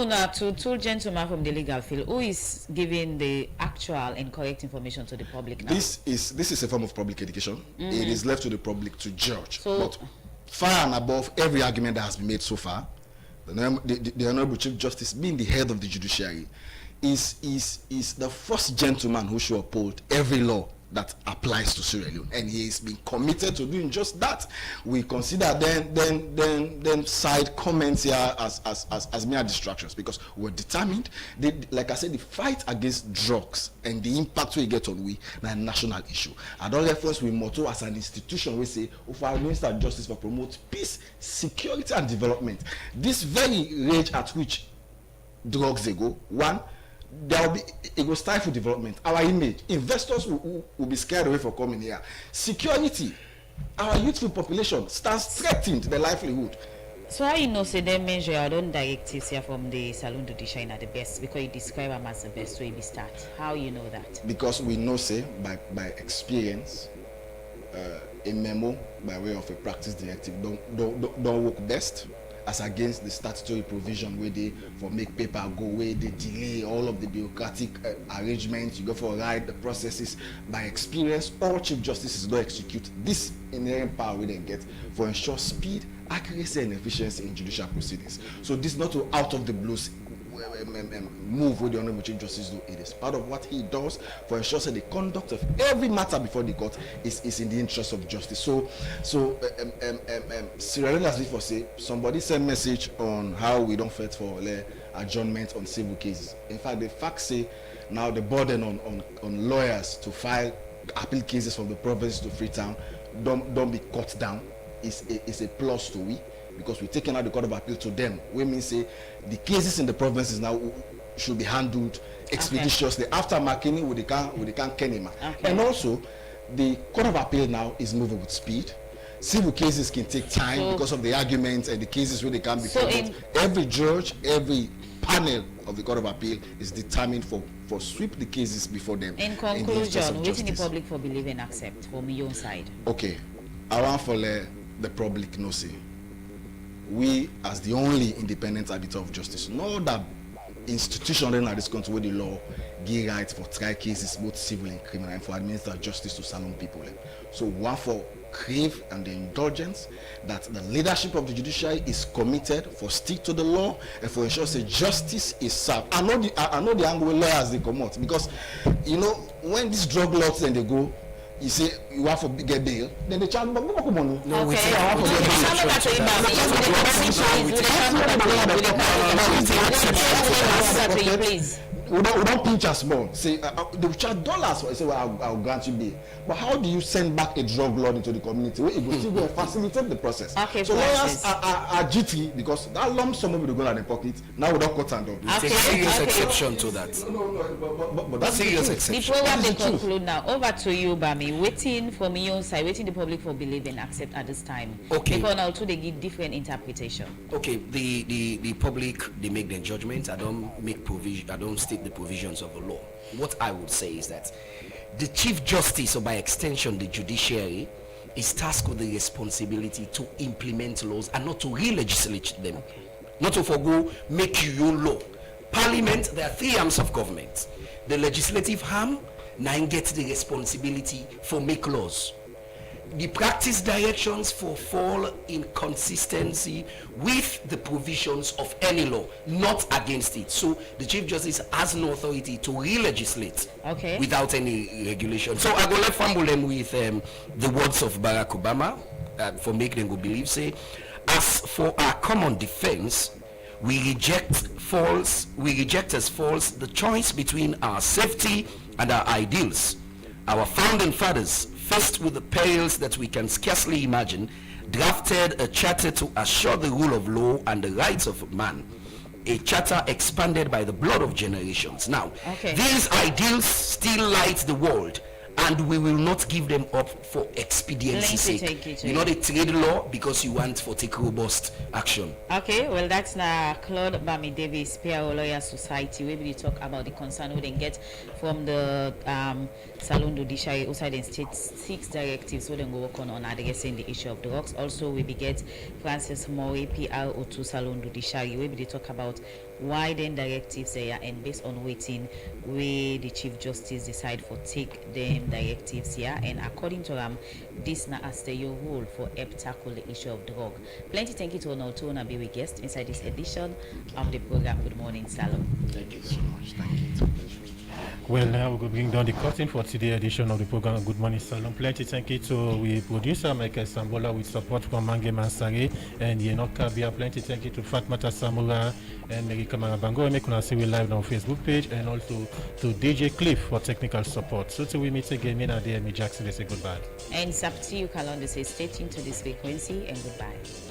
two gentlemen from the legal field, who is giving the actual and correct information to the public now? This is a form of public education. Mm-hmm. It is left to the public to judge. So, but far and above every argument that has been made so far, the Honorable Chief Justice, being the head of the judiciary, is the first gentleman who should uphold every law that applies to Sierra Leone, and he has been committed to doing just that. We consider then side comments here as mere distractions, because we're determined. Like I said, the fight against drugs and the impact we get on we na a national issue. I don't reference we motto as an institution we say of our Minister of Justice for promote peace, security and development. This very rate at which drugs they go, one, there will be, it will stifle development. Our image, investors will be scared away from coming here. Security, our youthful population stands threatened their livelihood. So how you know say they measure your own directives here from the Salon du Design are the best, because you describe them as the best way we start? How you know that? Because we know say by experience, a memo by way of a practice directive don't work best as against the statutory provision where they for make paper go, where they delay all of the bureaucratic arrangements, you go for a ride, the processes. By experience, all chief justices don't execute this inherent power we then get for ensure speed, accuracy and efficiency in judicial proceedings. So this is not to out of the blues move with the Honorable Chief Justice do. It is part of what he does for ensuring that the conduct of every matter before the court is in the interest of justice. So Sierra Leone, as before say, somebody sent message on how we don't fight for adjournment on civil cases. In fact, the facts say now the burden on lawyers to file appeal cases from the province to Freetown don't be cut down. It's a plus to we, because we're taking out the Court of Appeal to them. We mean say the cases in the provinces now should be handled expeditiously. Okay. After Makini, we can Kenema. Okay. And also, the Court of Appeal now is moving with speed. Civil cases can take time because of the arguments and the cases where they can be. So every judge, every panel of the Court of Appeal is determined for sweep the cases before them. In conclusion, what in the public for believe and accept from your own side? Okay, I want for the public no say. We, as the only independent arbiter of justice, know that institution in this country where the law give rights for trial cases, both civil and criminal, and for administer justice to Salon people. So one for crave and the indulgence that the leadership of the judiciary is committed for stick to the law and for ensure that justice is served. I know the angle where lawyers they come out, because you know when these drug laws and they go, you say you want to get bail, then the child money. No, we say I want to get bail. We don't pinch us more. Say they will charge dollars. I say, well, I'll grant you bail. But how do you send back a drug lord into the community where it will still facilitate the process? Okay, so lawyers are GT because that lump sum will go in their pocket. Now we don't cut and down. Take serious exception to that. No, but that's serious exception. The program they conclude now. Over to you, Bami. Waiting for me on side, waiting the public for believe and accept at this time. Okay. Because now too they give different interpretation. Okay, the public they make their judgment. I don't make provision. I don't state the provisions of the law. What I would say is that the Chief Justice, or by extension the judiciary, is tasked with the responsibility to implement laws and not to re-legislate them. Okay. Not to forgo make your law. Parliament, there are three arms of government. The legislative arm now gets the responsibility for make laws. The practice directions for fall in consistency with the provisions of any law, not against it. So the Chief Justice has no authority to re-legislate without any regulation. So I go let fumble them with the words of Barack Obama for make them go believe, say, as for our common defense, we reject as false the choice between our safety and our ideals. Our founding fathers, faced with the perils that we can scarcely imagine, drafted a charter to assure the rule of law and the rights of man. A charter expanded by the blood of generations. Now, these ideals still light the world, and we will not give them up for expediency's sake. You know the trade law because you want for take robust action. Okay, well that's now Claude Bami Davis, PRO Lawyer Society, where we talk about the concern we then get from the Salon du Design outside the state 6 directives so then go work on addressing the issue of drugs. Also we get Francis Moore, PRO to Salon du Design, where we talk about widen directives there, and based on waiting where the Chief Justice decide for take them directives here, and according to them, this na as the your role for help tackle the issue of drug. Plenty thank you to all to be with guest inside this edition of the program. Good morning, Salon. Thank you so much. Thank you. Well, now we'll bring down the curtain for today's edition of the program. Good morning, Salon. Plenty thank you to we producer Michael Sambola with support from Mange Mansare and Yenok Kabia. Plenty thank you to Fatmata Samura and Merika Marabango. Make us see we live on Facebook page, and also to DJ Cliff for technical support. So till we meet again, me and Jackson, they say goodbye. And it's up to you, Kalonde, say stay tuned to this frequency and goodbye.